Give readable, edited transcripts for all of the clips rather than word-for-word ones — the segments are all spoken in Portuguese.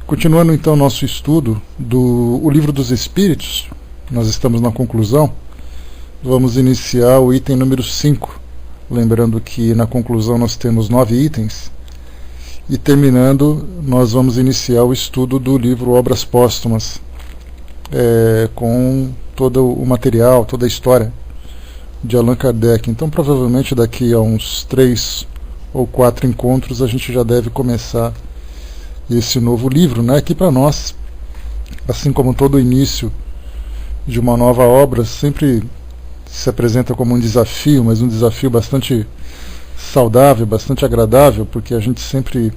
Continuando então nosso estudo do O Livro dos Espíritos, nós estamos na conclusão, vamos iniciar o item número 5, lembrando que na conclusão nós temos 9 itens, e terminando nós vamos iniciar o estudo do livro Obras Póstumas, com todo o material, toda a história de Allan Kardec. Então provavelmente daqui a uns 3 ou 4 encontros a gente já deve começar esse novo livro, né, que para nós, assim como todo início de uma nova obra, sempre se apresenta como um desafio, mas um desafio bastante saudável, bastante agradável, porque a gente sempre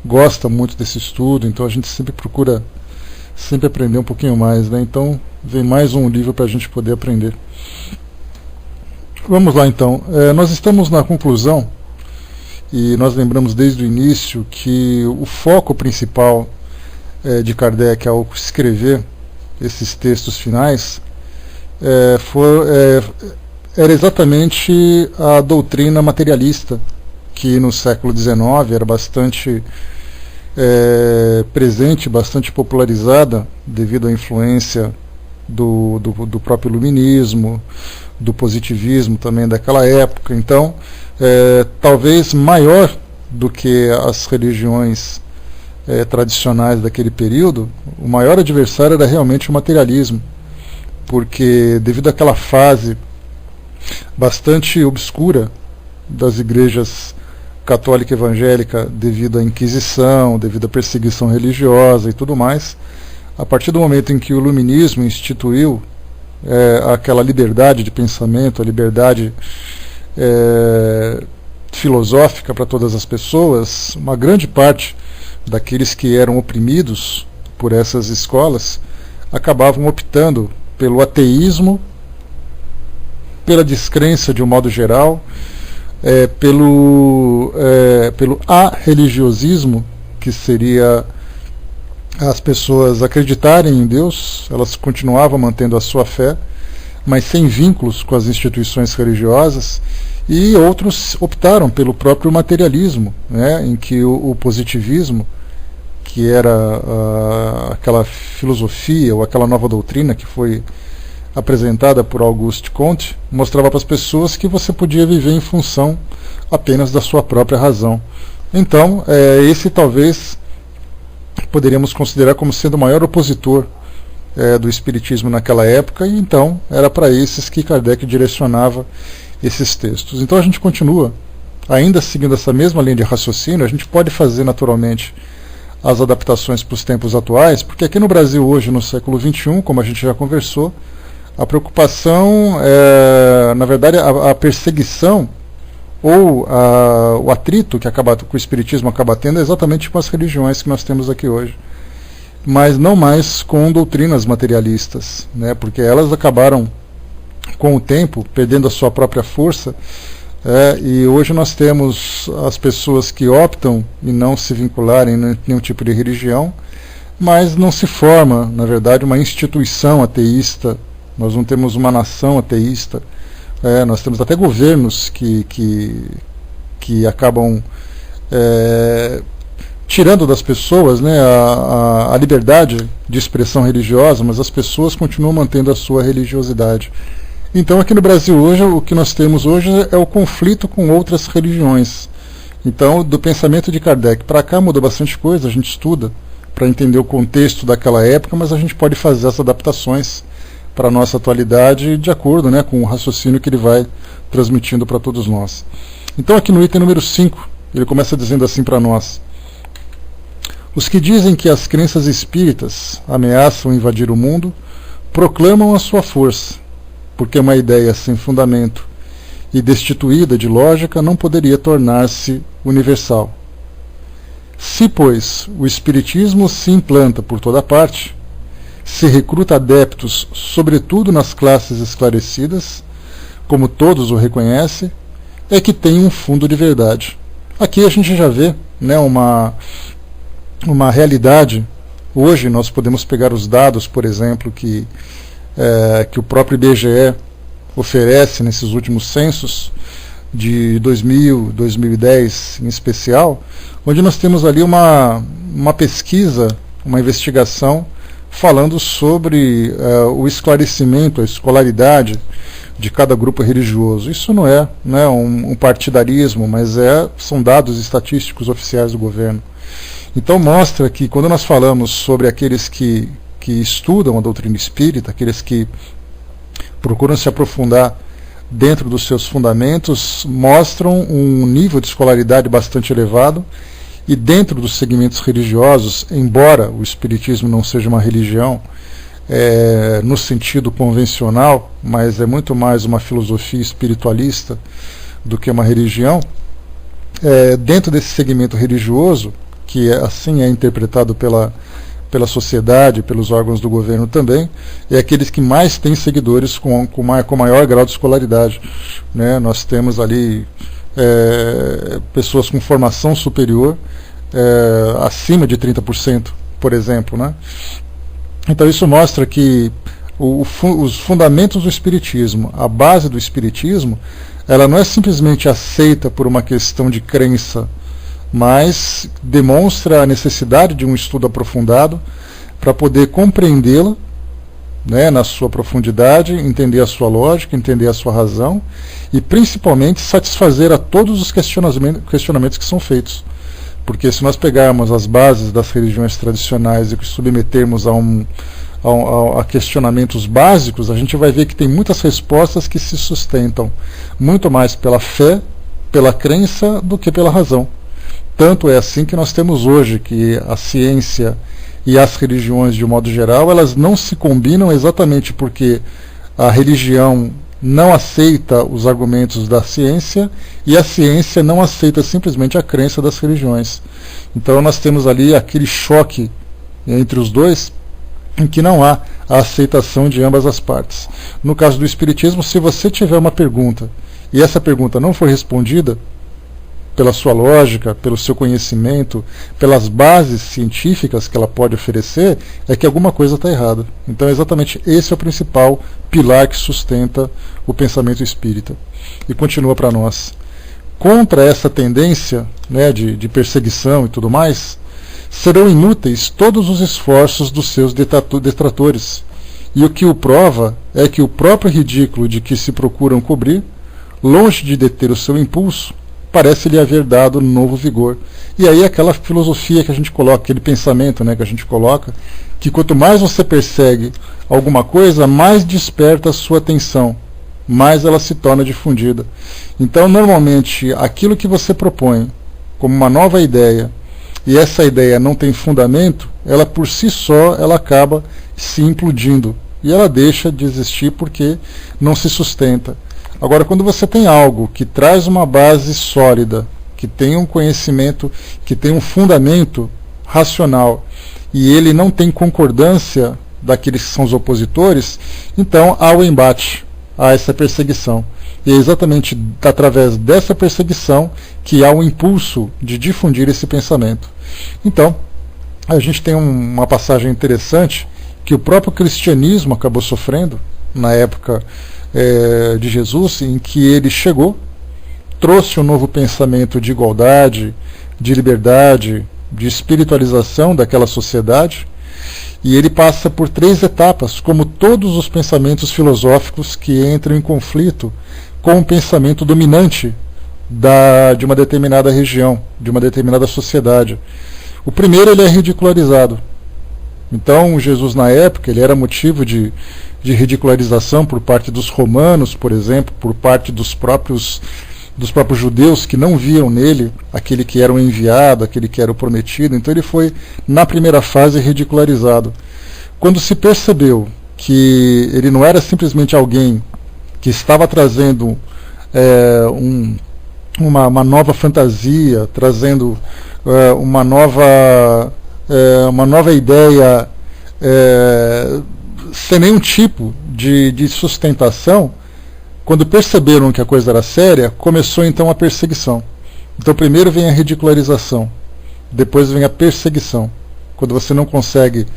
gosta muito desse estudo, então a gente sempre procura sempre aprender um pouquinho mais, né? Então vem mais um livro para a gente poder aprender. Vamos lá então, nós estamos na conclusão, e nós lembramos desde o início que o foco principal de Kardec ao escrever esses textos finais era exatamente a doutrina materialista, que no século XIX era bastante presente, bastante popularizada devido à influência do próprio iluminismo, do positivismo também daquela época. Então, talvez maior do que as religiões tradicionais daquele período, o maior adversário era realmente o materialismo, porque devido àquela fase bastante obscura das igrejas católica e evangélica, devido à Inquisição, devido à perseguição religiosa e tudo mais, a partir do momento em que o iluminismo instituiu aquela liberdade de pensamento, a liberdade filosófica para todas as pessoas, uma grande parte daqueles que eram oprimidos por essas escolas acabavam optando pelo ateísmo, pela descrença de um modo geral, pelo areligiosismo, que seria as pessoas acreditarem em Deus, elas continuavam mantendo a sua fé, mas sem vínculos com as instituições religiosas, e outros optaram pelo próprio materialismo, né, em que o positivismo, que era aquela filosofia ou aquela nova doutrina que foi apresentada por Auguste Comte, mostrava para as pessoas que você podia viver em função apenas da sua própria razão. Então, esse talvez poderíamos considerar como sendo o maior opositor do Espiritismo naquela época, e então era para esses que Kardec direcionava esses textos. Então a gente continua, ainda seguindo essa mesma linha de raciocínio. A gente pode fazer naturalmente as adaptações para os tempos atuais, porque aqui no Brasil hoje, no século XXI, como a gente já conversou, a preocupação, na verdade a perseguição ou o atrito que o Espiritismo acaba tendo é exatamente com as religiões que nós temos aqui hoje, mas não mais com doutrinas materialistas, né, porque elas acabaram com o tempo perdendo a sua própria força, e hoje nós temos as pessoas que optam em não se vincularem em nenhum tipo de religião, mas não se forma, na verdade, uma instituição ateísta. Nós não temos uma nação ateísta, nós temos até governos que acabam tirando das pessoas, né, a liberdade de expressão religiosa, mas as pessoas continuam mantendo a sua religiosidade. Então aqui no Brasil hoje, o que nós temos hoje é o conflito com outras religiões. Então, do pensamento de Kardec para cá muda bastante coisa, a gente estuda para entender o contexto daquela época, mas a gente pode fazer as adaptações para a nossa atualidade de acordo, né, com o raciocínio que ele vai transmitindo para todos nós. Então aqui no item número 5, ele começa dizendo assim para nós: os que dizem que as crenças espíritas ameaçam invadir o mundo proclamam a sua força, porque uma ideia sem fundamento e destituída de lógica não poderia tornar-se universal. Se, pois, o espiritismo se implanta por toda parte, se recruta adeptos sobretudo nas classes esclarecidas, como todos o reconhecem, é que tem um fundo de verdade. Aqui a gente já vê, né, uma realidade. Hoje nós podemos pegar os dados, por exemplo, que o próprio IBGE oferece nesses últimos censos, de 2000, 2010 em especial, onde nós temos ali uma pesquisa uma investigação falando sobre o esclarecimento, a escolaridade de cada grupo religioso. Isso não é, né, um partidarismo, mas são dados estatísticos oficiais do governo. Então mostra que quando nós falamos sobre aqueles que estudam a doutrina espírita, aqueles que procuram se aprofundar dentro dos seus fundamentos, mostram um nível de escolaridade bastante elevado, e dentro dos segmentos religiosos, embora o espiritismo não seja uma religião no sentido convencional, mas é muito mais uma filosofia espiritualista do que uma religião, dentro desse segmento religioso, que assim é interpretado pela sociedade, pelos órgãos do governo também, é aqueles que mais têm seguidores com maior grau de escolaridade, né? Nós temos ali pessoas com formação superior, acima de 30%, por exemplo, né? Então isso mostra que os fundamentos do espiritismo, a base do espiritismo, ela não é simplesmente aceita por uma questão de crença, mas demonstra a necessidade de um estudo aprofundado para poder compreendê-la, né, na sua profundidade, entender a sua lógica, entender a sua razão e principalmente satisfazer a todos os questionamentos que são feitos. Porque se nós pegarmos as bases das religiões tradicionais e submetermos a questionamentos básicos, a gente vai ver que tem muitas respostas que se sustentam muito mais pela fé, pela crença, do que pela razão. Tanto é assim que nós temos hoje que a ciência e as religiões, de um modo geral, elas não se combinam exatamente porque a religião não aceita os argumentos da ciência e a ciência não aceita simplesmente a crença das religiões. Então nós temos ali aquele choque entre os dois, em que não há a aceitação de ambas as partes. No caso do espiritismo, se você tiver uma pergunta e essa pergunta não for respondida pela sua lógica, pelo seu conhecimento, pelas bases científicas que ela pode oferecer, é que alguma coisa está errada. Então exatamente esse é o principal pilar que sustenta o pensamento espírita. E continua para nós. Contra essa tendência, né, de perseguição e tudo mais, serão inúteis todos os esforços dos seus detratores. E o que o prova é que o próprio ridículo de que se procuram cobrir, longe de deter o seu impulso, parece-lhe haver dado novo vigor. E aí aquela filosofia que a gente coloca, aquele pensamento, né, que a gente coloca, que quanto mais você persegue alguma coisa, mais desperta a sua atenção, mais ela se torna difundida. Então, normalmente, aquilo que você propõe como uma nova ideia, e essa ideia não tem fundamento, ela por si só ela acaba se implodindo, e ela deixa de existir porque não se sustenta. Agora, quando você tem algo que traz uma base sólida, que tem um conhecimento, que tem um fundamento racional, e ele não tem concordância daqueles que são os opositores, então há o embate, há essa perseguição. E é exatamente através dessa perseguição que há o impulso de difundir esse pensamento. Então, a gente tem uma passagem interessante que o próprio cristianismo acabou sofrendo na época de Jesus, em que ele chegou, trouxe um novo pensamento de igualdade, de liberdade, de espiritualização daquela sociedade, e ele passa por 3 etapas, como todos os pensamentos filosóficos que entram em conflito com o pensamento dominante de uma determinada região, de uma determinada sociedade. O primeiro, ele é ridicularizado. Então, Jesus, na época, ele era motivo de ridicularização por parte dos romanos, por exemplo, por parte dos próprios judeus, que não viam nele aquele que era o enviado, aquele que era o prometido. Então ele foi, na primeira fase, ridicularizado. Quando se percebeu que ele não era simplesmente alguém que estava trazendo uma nova fantasia, trazendo uma nova ideia, sem nenhum tipo de sustentação, quando perceberam que a coisa era séria, começou então a perseguição. Então primeiro vem a ridicularização, depois vem a perseguição. Quando você não consegue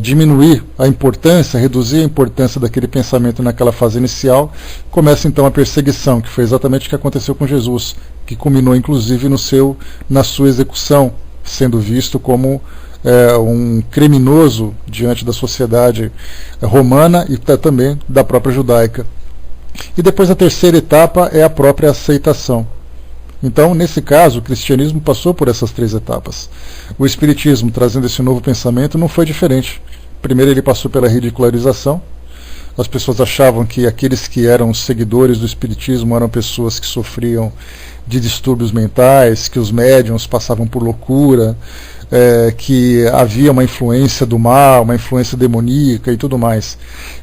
diminuir a importância, reduzir a importância daquele pensamento naquela fase inicial, começa então a perseguição, que foi exatamente o que aconteceu com Jesus, que culminou inclusive na sua execução, sendo visto como um criminoso diante da sociedade romana e também da própria judaica. E depois a terceira etapa é a própria aceitação. Então, nesse caso, o cristianismo passou por essas três etapas. O espiritismo, trazendo esse novo pensamento, não foi diferente. Primeiro ele passou pela ridicularização. As pessoas achavam que aqueles que eram seguidores do espiritismo eram pessoas que sofriam de distúrbios mentais, que os médiuns passavam por loucura, que havia uma influência do mal, uma influência demoníaca e tudo mais.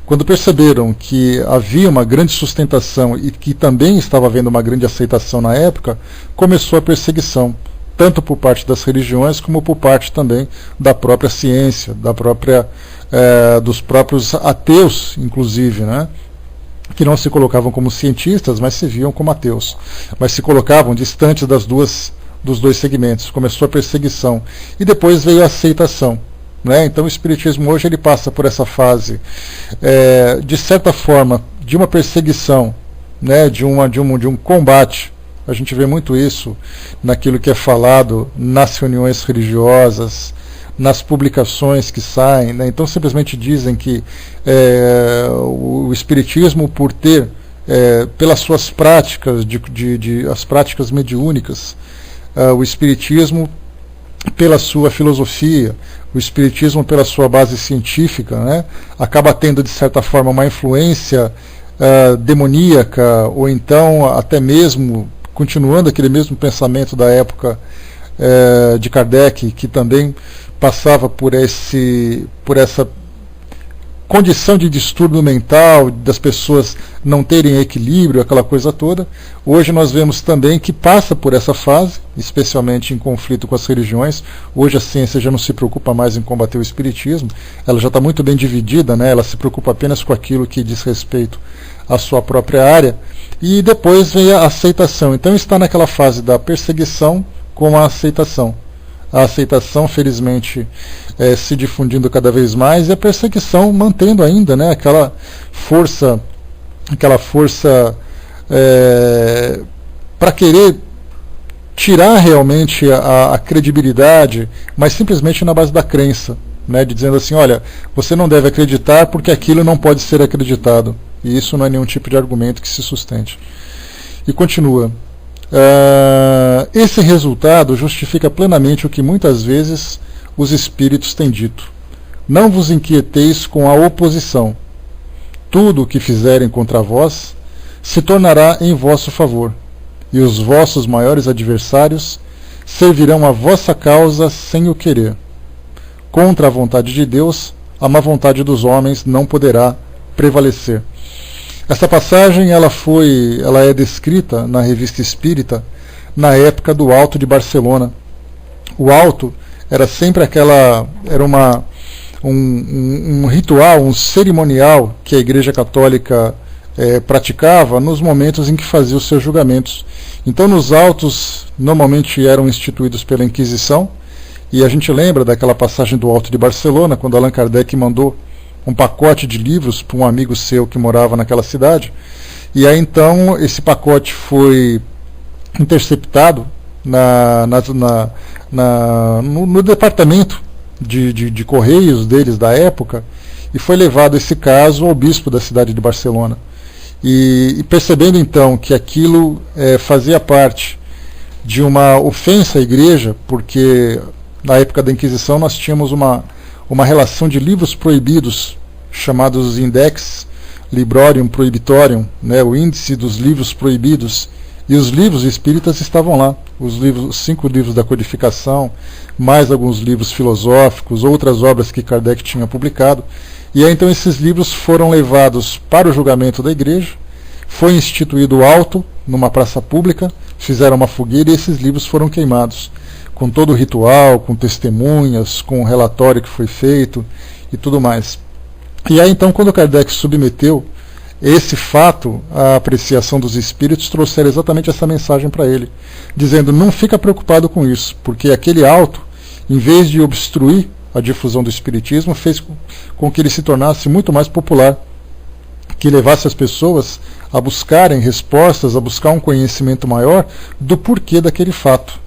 Quando perceberam que havia uma grande sustentação e que também estava havendo uma grande aceitação na época, começou a perseguição, tanto por parte das religiões como por parte também da própria ciência, dos próprios ateus, inclusive, né? Que não se colocavam como cientistas, mas se viam como ateus, mas se colocavam distantes dos dois segmentos. Começou a perseguição e depois veio a aceitação, né? Então o espiritismo hoje ele passa por essa fase, de certa forma, de uma perseguição, né? de um combate. A gente vê muito isso naquilo que é falado nas reuniões religiosas, nas publicações que saem, né? Então simplesmente dizem que o espiritismo, por ter, pelas suas práticas, as práticas mediúnicas, o espiritismo pela sua filosofia, o espiritismo pela sua base científica, né? Acaba tendo de certa forma uma influência demoníaca, ou então até mesmo continuando aquele mesmo pensamento da época de Kardec, que também passava por essa condição de distúrbio mental, das pessoas não terem equilíbrio, aquela coisa toda. Hoje nós vemos também que passa por essa fase, especialmente em conflito com as religiões. Hoje a ciência já não se preocupa mais em combater o espiritismo, ela já está muito bem dividida, né? Ela se preocupa apenas com aquilo que diz respeito à sua própria área, e depois vem a aceitação. Então está naquela fase da perseguição com a aceitação. A aceitação, felizmente, se difundindo cada vez mais, e a perseguição mantendo ainda, né, aquela força para querer tirar realmente a credibilidade, mas simplesmente na base da crença, né, de dizendo assim, olha, você não deve acreditar porque aquilo não pode ser acreditado. E isso não é nenhum tipo de argumento que se sustente. E continua. Esse resultado justifica plenamente o que muitas vezes os espíritos têm dito. Não vos inquieteis com a oposição. Tudo o que fizerem contra vós se tornará em vosso favor, e os vossos maiores adversários servirão a vossa causa sem o querer. Contra a vontade de Deus, a má vontade dos homens não poderá prevalecer. Essa passagem ela é descrita na Revista Espírita na época do Alto de Barcelona. O Alto era sempre um ritual, um cerimonial que a Igreja Católica praticava nos momentos em que fazia os seus julgamentos. Então nos autos normalmente eram instituídos pela Inquisição, e a gente lembra daquela passagem do Alto de Barcelona, quando Allan Kardec mandou um pacote de livros para um amigo seu que morava naquela cidade, e aí então esse pacote foi interceptado no departamento de correios deles da época, e foi levado esse caso ao bispo da cidade de Barcelona. E percebendo então que aquilo fazia parte de uma ofensa à igreja, porque na época da Inquisição nós tínhamos uma relação de livros proibidos, chamados Index Librorium Prohibitorium, né, o índice dos livros proibidos, e os livros espíritas estavam lá, os 5 livros da codificação, mais alguns livros filosóficos, outras obras que Kardec tinha publicado, e aí então esses livros foram levados para o julgamento da igreja, foi instituído o auto numa praça pública, fizeram uma fogueira e esses livros foram queimados, com todo o ritual, com testemunhas, com o relatório que foi feito e tudo mais. E aí então, quando Kardec submeteu esse fato à apreciação dos espíritos, trouxeram exatamente essa mensagem para ele, dizendo, não fica preocupado com isso, porque aquele auto, em vez de obstruir a difusão do espiritismo, fez com que ele se tornasse muito mais popular, que levasse as pessoas a buscarem respostas, a buscar um conhecimento maior do porquê daquele fato.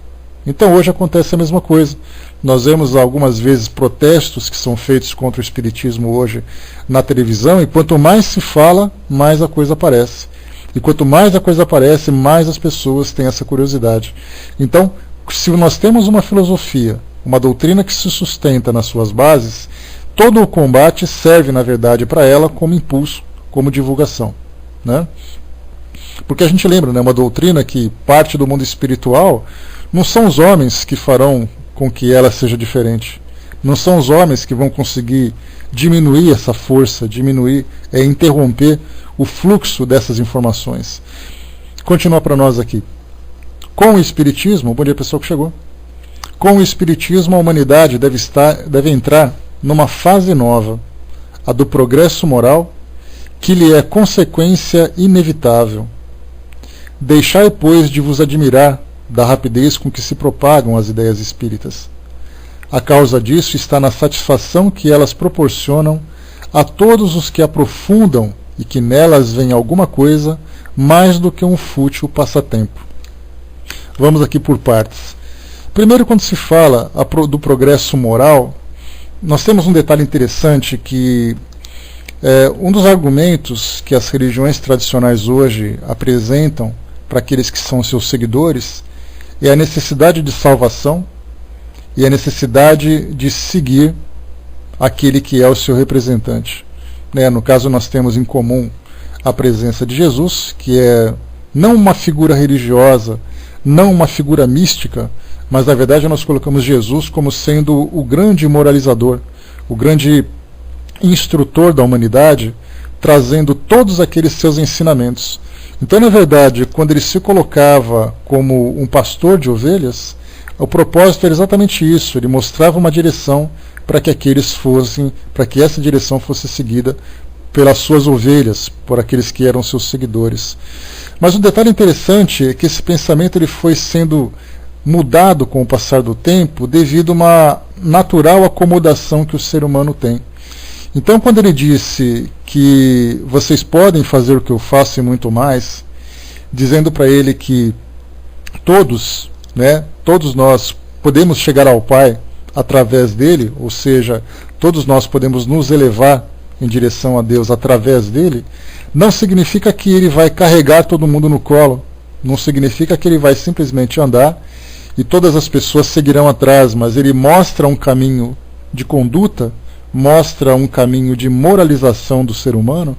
Então hoje acontece a mesma coisa. Nós vemos algumas vezes protestos que são feitos contra o espiritismo hoje na televisão, e quanto mais se fala, mais a coisa aparece. E quanto mais a coisa aparece, mais as pessoas têm essa curiosidade. Então, se nós temos uma filosofia, uma doutrina que se sustenta nas suas bases, todo o combate serve, na verdade, para ela como impulso, como divulgação, né? Porque a gente lembra, né, uma doutrina que parte do mundo espiritual, não são os homens que farão com que ela seja diferente. Não são os homens que vão conseguir diminuir essa força, interromper o fluxo dessas informações. Continua para nós aqui. Com o Espiritismo, bom dia pessoal que chegou. Com o Espiritismo, a humanidade deve entrar numa fase nova, a do progresso moral, que lhe é consequência inevitável. Deixai, pois, de vos admirar da rapidez com que se propagam as ideias espíritas. A causa disso está na satisfação que elas proporcionam a todos os que aprofundam e que nelas vem alguma coisa mais do que um fútil passatempo. Vamos aqui por partes. Primeiro, quando se fala do progresso moral, nós temos um detalhe interessante que um dos argumentos que as religiões tradicionais hoje apresentam para aqueles que são seus seguidores é a necessidade de salvação e a necessidade de seguir aquele que é o seu representante. No caso, nós temos em comum a presença de Jesus, que é não uma figura religiosa, não uma figura mística, mas na verdade nós colocamos Jesus como sendo o grande moralizador, o grande instrutor da humanidade, trazendo todos aqueles seus ensinamentos. Então, na verdade, quando ele se colocava como um pastor de ovelhas, o propósito era exatamente isso. Ele mostrava uma direção para que essa direção fosse seguida pelas suas ovelhas, por aqueles que eram seus seguidores. Mas um detalhe interessante é que esse pensamento ele foi sendo mudado com o passar do tempo devido a uma natural acomodação que o ser humano tem. Então, quando ele disse que vocês podem fazer o que eu faço e muito mais, dizendo para ele que todos nós podemos chegar ao Pai através dele, ou seja, todos nós podemos nos elevar em direção a Deus através dele, não significa que ele vai carregar todo mundo no colo, não significa que ele vai simplesmente andar e todas as pessoas seguirão atrás, mas ele mostra um caminho de conduta, mostra um caminho de moralização do ser humano,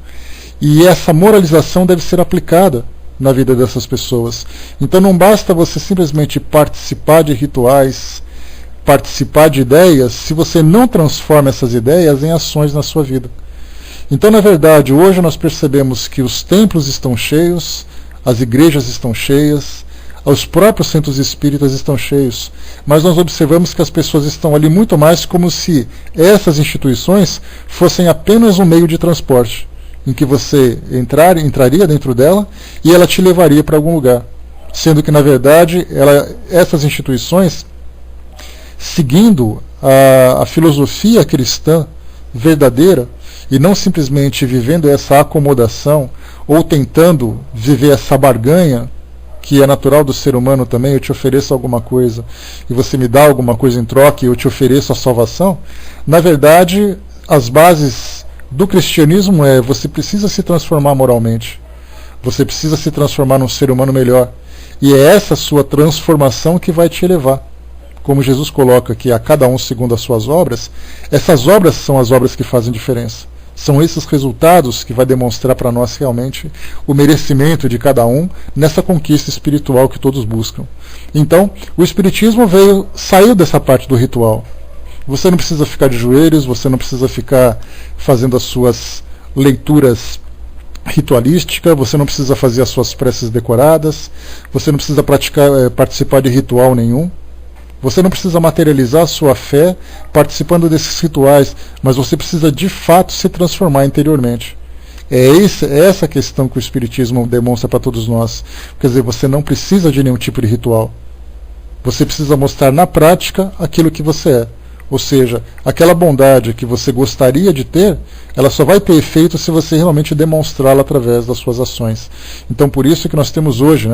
e essa moralização deve ser aplicada na vida dessas pessoas. Então não basta você simplesmente participar de rituais, participar de ideias, se você não transforma essas ideias em ações na sua vida. Então, na verdade, hoje nós percebemos que os templos estão cheios, as igrejas estão cheias, os próprios centros espíritas estão cheios, mas nós observamos que as pessoas estão ali muito mais como se essas fossem apenas um meio de transporte, em que você entraria dentro dela e ela te levaria para algum lugar, sendo que, na verdade, essas instituições, seguindo a filosofia cristã verdadeira, e não simplesmente vivendo essa acomodação, ou tentando viver essa barganha, que é natural do ser humano também, eu te ofereço alguma coisa, e você me dá alguma coisa em troca, e eu te ofereço a salvação. Na verdade, as bases do cristianismo você precisa se transformar moralmente, você precisa se transformar num ser humano melhor, e é essa sua transformação que vai te elevar. Como Jesus coloca aqui, a cada um segundo as suas obras, essas obras são as obras que fazem diferença. São esses resultados que vai demonstrar para nós realmente o merecimento de cada um nessa conquista espiritual que todos buscam. Então, o Espiritismo saiu dessa parte do ritual. Você não precisa ficar de joelhos, você não precisa ficar fazendo as suas leituras ritualísticas, você não precisa fazer as suas preces decoradas, você não precisa participar de ritual nenhum. Você não precisa materializar a sua fé participando desses rituais, mas você precisa de fato se transformar interiormente. É essa questão que o Espiritismo demonstra para todos nós. Quer dizer, você não precisa de nenhum tipo de ritual. Você precisa mostrar na prática aquilo que você é. Ou seja, aquela bondade que você gostaria de ter, ela só vai ter efeito se você realmente demonstrá-la através das suas ações. Então, por isso que nós temos hoje,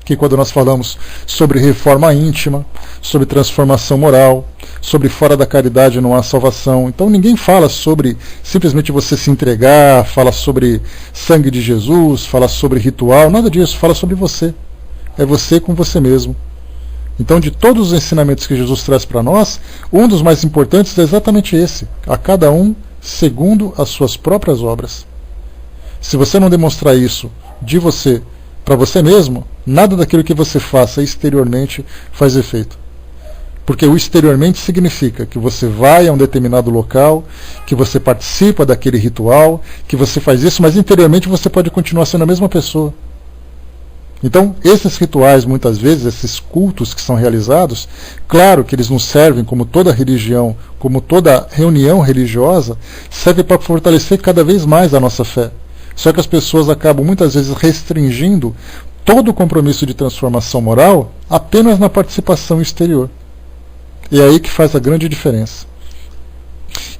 que que quando nós falamos sobre reforma íntima, sobre transformação moral, sobre fora da caridade não há salvação. Então ninguém fala sobre simplesmente você se entregar, fala sobre sangue de Jesus, fala sobre ritual, nada disso, fala sobre você. É você com você mesmo. Então, de todos os ensinamentos que Jesus traz para nós, um dos mais importantes é exatamente esse: a cada um segundo as suas próprias obras. Se você não demonstrar isso de você para você mesmo, nada daquilo que você faça exteriormente faz efeito. Porque o exteriormente significa que você vai a um determinado local, que você participa daquele ritual, que você faz isso, mas interiormente você pode continuar sendo a mesma pessoa. Então, esses rituais, muitas vezes, esses cultos que são realizados, claro que eles nos servem, como toda religião, como toda reunião religiosa, serve para fortalecer cada vez mais a nossa fé. Só que as pessoas acabam muitas vezes restringindo todo o compromisso de transformação moral apenas na participação exterior. E é aí que faz a grande diferença.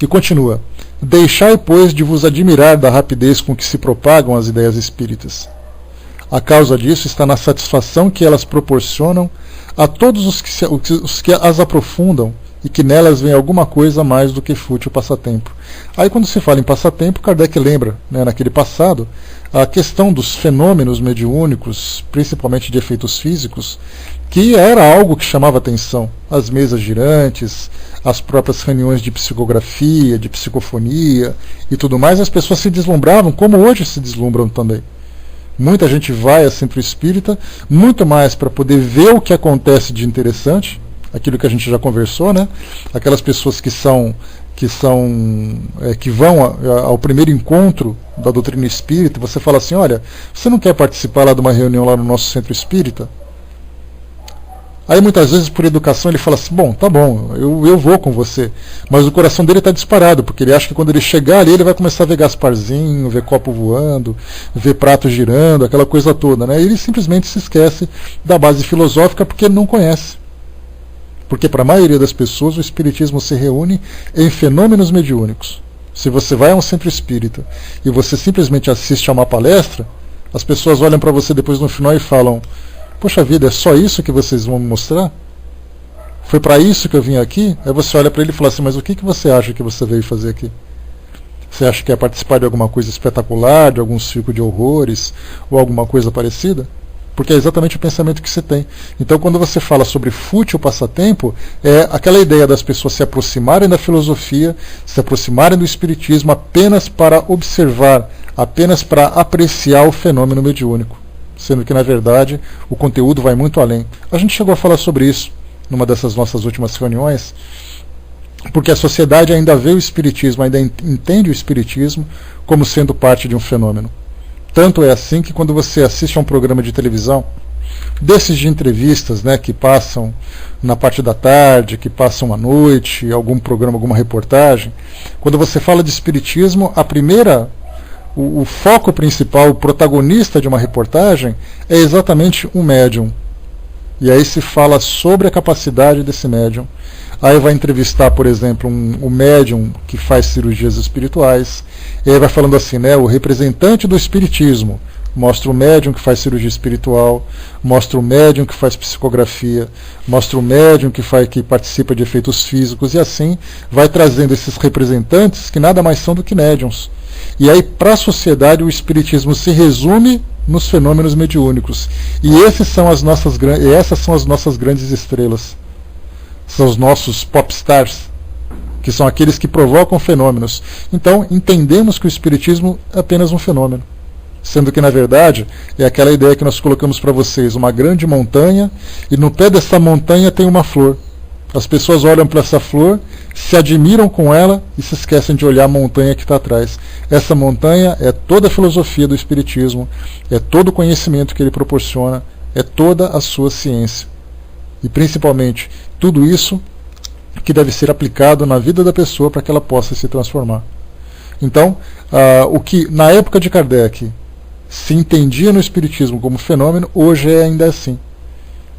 E continua: deixai, pois, de vos admirar da rapidez com que se propagam as ideias espíritas. A causa disso está na satisfação que elas proporcionam a todos os que as aprofundam e que nelas vem alguma coisa mais do que fútil passatempo. Aí quando se fala em passatempo, Kardec lembra, naquele passado, a questão dos fenômenos mediúnicos, principalmente de efeitos físicos, que era algo que chamava atenção. As mesas girantes, as próprias reuniões de psicografia, de psicofonia e tudo mais, as pessoas se deslumbravam, como hoje se deslumbram também. Muita gente vai a centro espírita, muito mais para poder ver o que acontece de interessante, aquilo que a gente já conversou, né? Aquelas pessoas que vão ao primeiro encontro da doutrina espírita, você fala assim: olha, você não quer participar lá de uma reunião lá no nosso centro espírita? Aí muitas vezes, por educação, ele fala assim: bom, tá bom, eu vou com você. Mas o coração dele está disparado, porque ele acha que quando ele chegar ali, ele vai começar a ver Gasparzinho, ver copo voando, ver prato girando, aquela coisa toda, né? E ele simplesmente se esquece da base filosófica porque ele não conhece. Porque para a maioria das pessoas o espiritismo se reúne em fenômenos mediúnicos. Se você vai a um centro espírita e você simplesmente assiste a uma palestra, as pessoas olham para você depois no final e falam: poxa vida, é só isso que vocês vão me mostrar? Foi para isso que eu vim aqui? Aí você olha para ele e fala assim: mas o que você acha que você veio fazer aqui? Você acha que é participar de alguma coisa espetacular, de algum circo de horrores, ou alguma coisa parecida? Porque é exatamente o pensamento que você tem. Então, quando você fala sobre fútil passatempo, é aquela ideia das pessoas se aproximarem da filosofia, se aproximarem do espiritismo apenas para observar, apenas para apreciar o fenômeno mediúnico. Sendo que, na verdade, o conteúdo vai muito além. A gente chegou a falar sobre isso numa dessas nossas últimas reuniões, porque a sociedade ainda vê o espiritismo, ainda entende o espiritismo como sendo parte de um fenômeno. Tanto é assim que quando você assiste a um programa de televisão, desses de entrevistas, né, que passam na parte da tarde, que passam à noite, algum programa, alguma reportagem, quando você fala de espiritismo, o foco principal, o protagonista de uma reportagem é exatamente um médium. E aí se fala sobre a capacidade desse médium. Aí vai entrevistar, por exemplo, um médium que faz cirurgias espirituais. E aí vai falando assim, né, o representante do espiritismo. Mostra o médium que faz cirurgia espiritual, mostra o médium que faz psicografia, mostra o médium que participa de efeitos físicos, e assim vai trazendo esses representantes que nada mais são do que médiums. E aí, para a sociedade, o espiritismo se resume nos fenômenos mediúnicos. E essas são as nossas grandes estrelas. São os nossos popstars, que são aqueles que provocam fenômenos. Então, entendemos que o espiritismo é apenas um fenômeno. Sendo que, na verdade, é aquela ideia que nós colocamos para vocês, uma grande montanha, e no pé dessa montanha tem uma flor. As pessoas olham para essa flor, se admiram com ela e se esquecem de olhar a montanha que está atrás. Essa montanha é toda a filosofia do espiritismo, é todo o conhecimento que ele proporciona, é toda a sua ciência. E principalmente, tudo isso que deve ser aplicado na vida da pessoa para que ela possa se transformar. Então, o que na época de Kardec se entendia no espiritismo como fenômeno, hoje é ainda assim.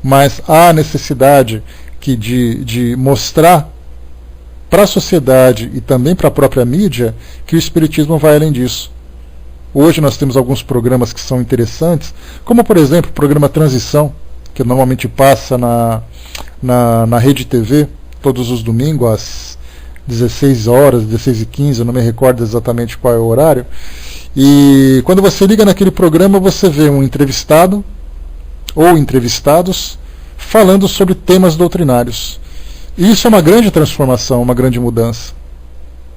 Mas há necessidade de mostrar para a sociedade e também para a própria mídia que o espiritismo vai além disso. Hoje nós temos alguns programas que são interessantes, como por exemplo o programa Transição, que normalmente passa na Rede TV, todos os domingos, às 16 horas, 16h15, eu não me recordo exatamente qual é o horário. E quando você liga naquele programa, você vê um entrevistado ou entrevistados falando sobre temas doutrinários. E isso é uma grande transformação, uma grande mudança.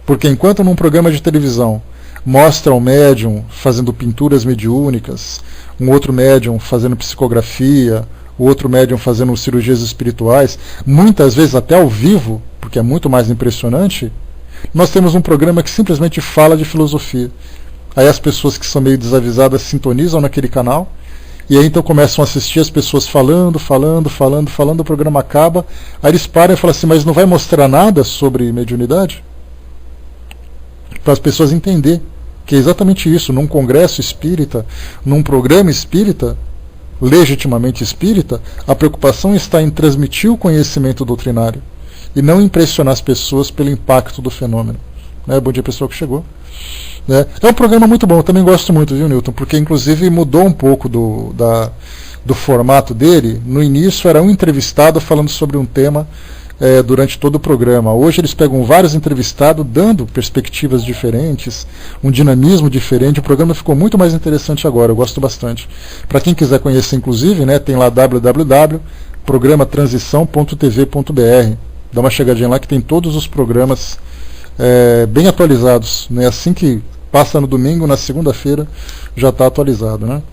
Porque enquanto num programa de televisão mostra um médium fazendo pinturas mediúnicas, um outro médium fazendo psicografia, o outro médium fazendo cirurgias espirituais, muitas vezes até ao vivo, porque é muito mais impressionante, nós temos um programa que simplesmente fala de filosofia. Aí as pessoas que são meio desavisadas sintonizam naquele canal, e aí então começam a assistir as pessoas falando, o programa acaba, aí eles param e falam assim, mas não vai mostrar nada sobre mediunidade? Para as pessoas entenderem que é exatamente isso, num congresso espírita, num programa espírita, legitimamente espírita, a preocupação está em transmitir o conhecimento doutrinário e não impressionar as pessoas pelo impacto do fenômeno. Bom dia, pessoal que chegou. É um programa muito bom, eu também gosto muito, viu, Newton? Porque inclusive mudou um pouco do formato dele. No início era um entrevistado falando sobre um tema durante todo o programa. Hoje eles pegam vários entrevistados, dando perspectivas diferentes, um dinamismo diferente. O programa ficou muito mais interessante agora, eu gosto bastante. Para quem quiser conhecer, inclusive, tem lá www.programatransição.tv.br. Dá uma chegadinha lá que tem todos os programas bem atualizados. Assim que passa no domingo, na segunda-feira já está atualizado.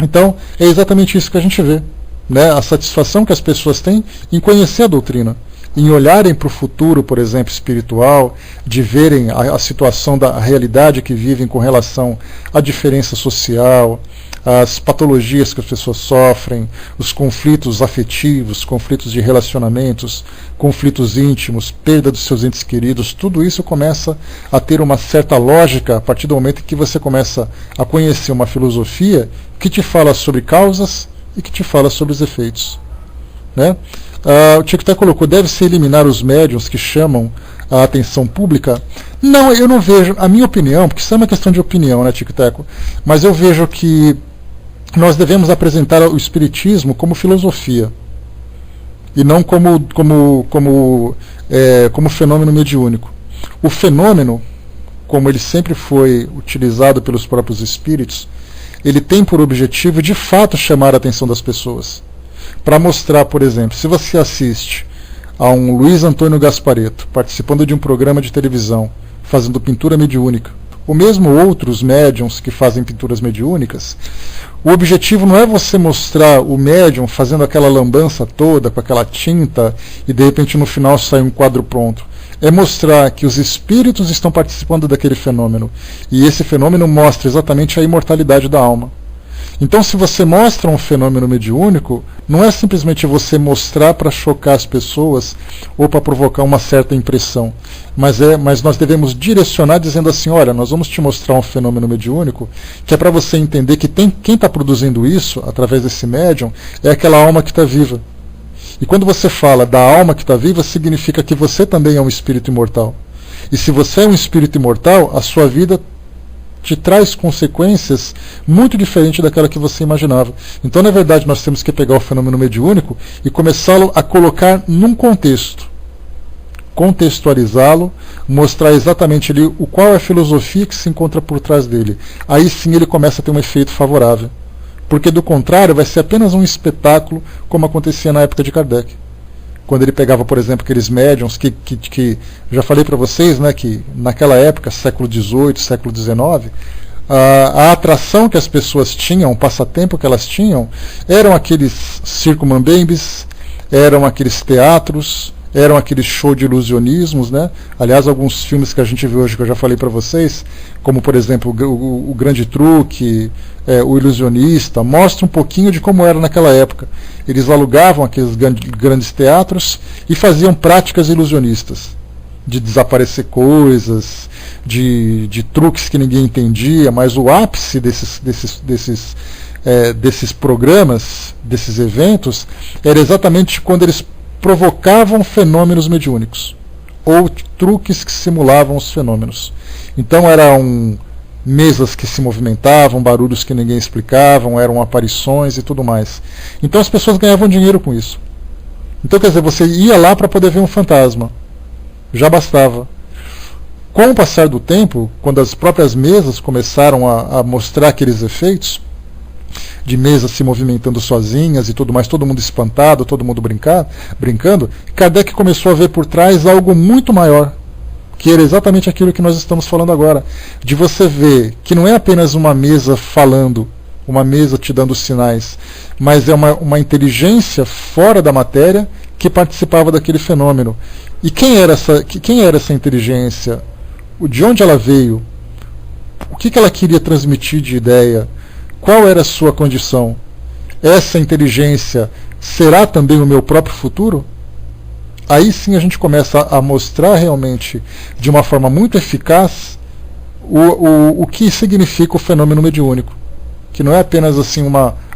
Então, é exatamente isso que a gente vê. A satisfação que as pessoas têm em conhecer a doutrina, em olharem para o futuro, por exemplo, espiritual, de verem a situação da realidade que vivem com relação à diferença social, as patologias que as pessoas sofrem, os conflitos afetivos, conflitos de relacionamentos, conflitos íntimos, perda dos seus entes queridos, tudo isso começa a ter uma certa lógica a partir do momento que você começa a conhecer uma filosofia que te fala sobre causas e que te fala sobre os efeitos. O Chico colocou, deve-se eliminar os médiuns que chamam a atenção pública? Não, eu não vejo, a minha opinião, porque isso é uma questão de opinião, Chico Teco, mas eu vejo que nós devemos apresentar o Espiritismo como filosofia e não como fenômeno mediúnico. O fenômeno, como ele sempre foi utilizado pelos próprios espíritos, ele tem por objetivo de fato chamar a atenção das pessoas. Para mostrar, por exemplo, se você assiste a um Luiz Antônio Gasparetto participando de um programa de televisão fazendo pintura mediúnica, ou mesmo outros médiums que fazem pinturas mediúnicas, o objetivo não é você mostrar o médium fazendo aquela lambança toda com aquela tinta e de repente no final sai um quadro pronto. É mostrar que os espíritos estão participando daquele fenômeno, e esse fenômeno mostra exatamente a imortalidade da alma. Então, se você mostra um fenômeno mediúnico, não é simplesmente você mostrar para chocar as pessoas ou para provocar uma certa impressão, mas nós devemos direcionar dizendo assim, olha, nós vamos te mostrar um fenômeno mediúnico que é para você entender que quem está produzindo isso, através desse médium, é aquela alma que está viva. E quando você fala da alma que está viva, significa que você também é um espírito imortal. E se você é um espírito imortal, a sua vida te traz consequências muito diferentes daquela que você imaginava. Então, na verdade, nós temos que pegar o fenômeno mediúnico e começá-lo a colocar num contexto. Contextualizá-lo, mostrar exatamente ali qual é a filosofia que se encontra por trás dele. Aí sim ele começa a ter um efeito favorável. Porque do contrário vai ser apenas um espetáculo, como acontecia na época de Kardec. Quando ele pegava, por exemplo, aqueles médiums que já falei para vocês, que naquela época, século XVIII, século XIX, a atração que as pessoas tinham, o passatempo que elas tinham, eram aqueles circumambembes, eram aqueles teatros, eram aqueles shows de ilusionismos, Aliás, alguns filmes que a gente vê hoje, que eu já falei para vocês, como, por exemplo, o Grande Truque, o Ilusionista, mostra um pouquinho de como era naquela época. Eles alugavam aqueles grandes teatros e faziam práticas ilusionistas, de desaparecer coisas, de truques que ninguém entendia, mas o ápice desses programas, desses eventos, era exatamente quando eles provocavam fenômenos mediúnicos, ou truques que simulavam os fenômenos. Então era mesas que se movimentavam, barulhos que ninguém explicava, eram aparições e tudo mais. Então as pessoas ganhavam dinheiro com isso. Então, quer dizer, você ia lá para poder ver um fantasma. Já bastava. Com o passar do tempo, quando as próprias mesas começaram a mostrar aqueles efeitos, de mesas se movimentando sozinhas e tudo mais, todo mundo espantado, todo mundo brincando, Kardec começou a ver por trás algo muito maior, que era exatamente aquilo que nós estamos falando agora, de você ver que não é apenas uma mesa falando, uma mesa te dando sinais, mas é uma inteligência fora da matéria que participava daquele fenômeno. E quem era essa inteligência? De onde ela veio? O que ela queria transmitir de ideia? Qual era a sua condição? Essa inteligência será também o meu próprio futuro? Aí sim a gente começa a mostrar realmente, de uma forma muito eficaz, o que significa o fenômeno mediúnico. Que não é apenas assim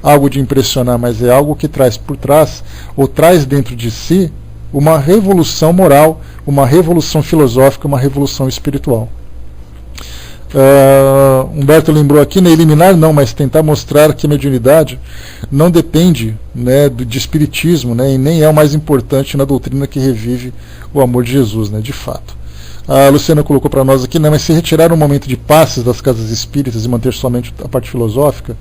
algo de impressionar, mas é algo que traz por trás, ou traz dentro de si, uma revolução moral, uma revolução filosófica, uma revolução espiritual. Humberto lembrou aqui, né, eliminar não, mas tentar mostrar que a mediunidade não depende, né, de espiritismo, né, e nem é o mais importante na doutrina que revive o amor de Jesus, né, de fato. A Luciana colocou para nós aqui, né, mas se retirar um momento de passes das casas espíritas e manter somente a parte filosófica,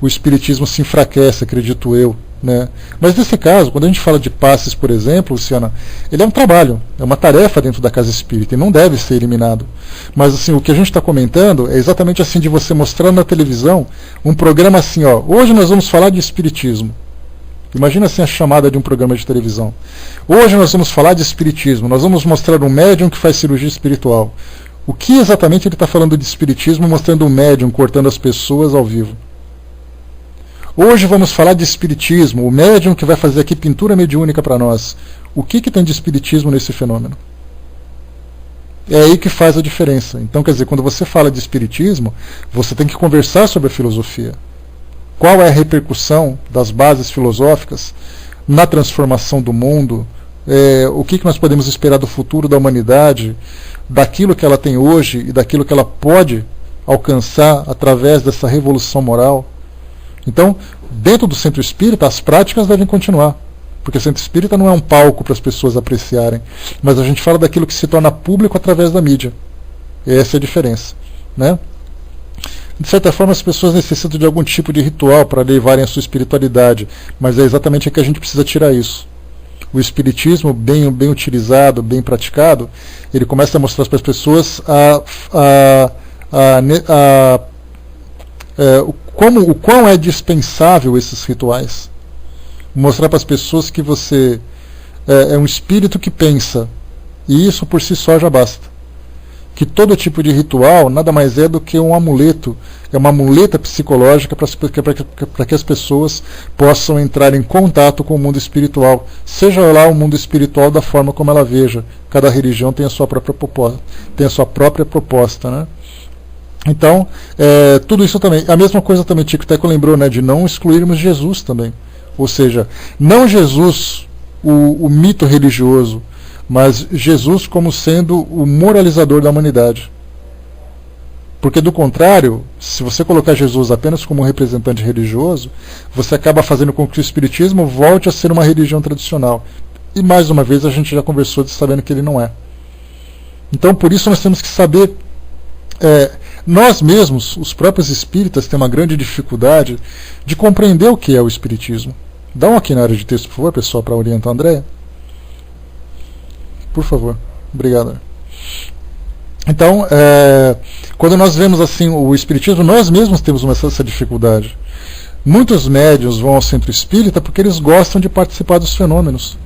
o espiritismo se enfraquece, acredito eu. Né? Mas nesse caso, quando a gente fala de passes, por exemplo, Luciana, ele é um trabalho, é uma tarefa dentro da casa espírita e não deve ser eliminado. Mas assim, o que a gente está comentando é exatamente assim, de você mostrar na televisão um programa assim, ó, hoje nós vamos falar de espiritismo. Imagina assim a chamada de um programa de televisão. Hoje nós vamos falar de espiritismo, nós vamos mostrar um médium que faz cirurgia espiritual. O que exatamente ele está falando de espiritismo, mostrando um médium cortando as pessoas ao vivo? Hoje vamos falar de espiritismo, o médium que vai fazer aqui pintura mediúnica para nós. O que tem de espiritismo nesse fenômeno? É aí que faz a diferença. Então, quer dizer, quando você fala de espiritismo, você tem que conversar sobre a filosofia. Qual é a repercussão das bases filosóficas na transformação do mundo? O que nós podemos esperar do futuro da humanidade, daquilo que ela tem hoje e daquilo que ela pode alcançar através dessa revolução moral? Então, dentro do centro espírita, as práticas devem continuar. Porque o centro espírita não é um palco para as pessoas apreciarem. Mas a gente fala daquilo que se torna público através da mídia. Essa é a diferença. Né? De certa forma, as pessoas necessitam de algum tipo de ritual para levarem a sua espiritualidade. Mas é exatamente aqui que a gente precisa tirar isso. O espiritismo, bem utilizado, bem praticado, ele começa a mostrar para as pessoas o quão é dispensável esses rituais. Mostrar para as pessoas que você é um espírito que pensa, e isso por si só já basta. Que todo tipo de ritual nada mais é do que um amuleto, é uma muleta psicológica para que as pessoas possam entrar em contato com o mundo espiritual, seja lá o mundo espiritual da forma como ela veja. Cada religião tem a sua própria proposta, né? Então, tudo isso também. A mesma coisa também, Tico Teco lembrou, né, de não excluirmos Jesus também. Ou seja, não Jesus, o mito religioso, mas Jesus como sendo o moralizador da humanidade. Porque, do contrário, se você colocar Jesus apenas como um representante religioso, você acaba fazendo com que o espiritismo volte a ser uma religião tradicional. E, mais uma vez, a gente já conversou sabendo que ele não é. Então, por isso, nós temos que saber... nós mesmos, os próprios espíritas, têm uma grande dificuldade de compreender o que é o espiritismo. Dá um aqui na área de texto, por favor, pessoal, para orientar a Andréia. Por favor. Obrigado. Então, quando nós vemos assim o espiritismo, nós mesmos temos essa dificuldade. Muitos médiuns vão ao centro espírita porque eles gostam de participar dos fenômenos.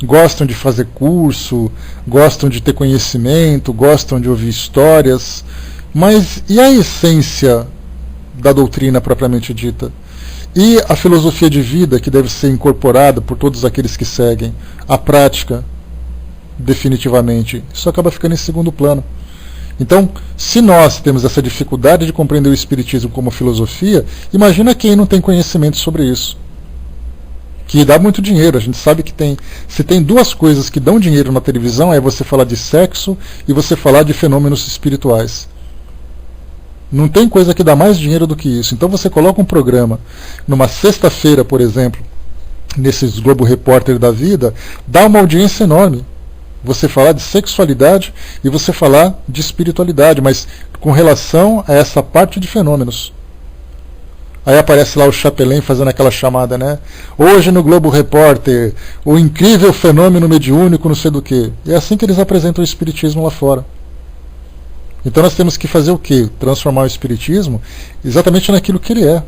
Gostam de fazer curso, gostam de ter conhecimento, gostam de ouvir histórias. Mas e a essência da doutrina propriamente dita? E a filosofia de vida que deve ser incorporada por todos aqueles que seguem? A prática, definitivamente, isso acaba ficando em segundo plano. Então, se nós temos essa dificuldade de compreender o espiritismo como filosofia, imagina quem não tem conhecimento sobre isso. Que dá muito dinheiro. A gente sabe que se tem duas coisas que dão dinheiro na televisão, é você falar de sexo e você falar de fenômenos espirituais. Não tem coisa que dá mais dinheiro do que isso. Então você coloca um programa numa sexta-feira, por exemplo, nesses Globo Repórter da vida, dá uma audiência enorme. Você falar de sexualidade e você falar de espiritualidade, mas com relação a essa parte de fenômenos. Aí aparece lá o Chapelain fazendo aquela chamada, né? Hoje no Globo Repórter, o incrível fenômeno mediúnico, não sei do que. É assim que eles apresentam o espiritismo lá fora. Então nós temos que fazer o quê? Transformar o espiritismo exatamente naquilo que ele é,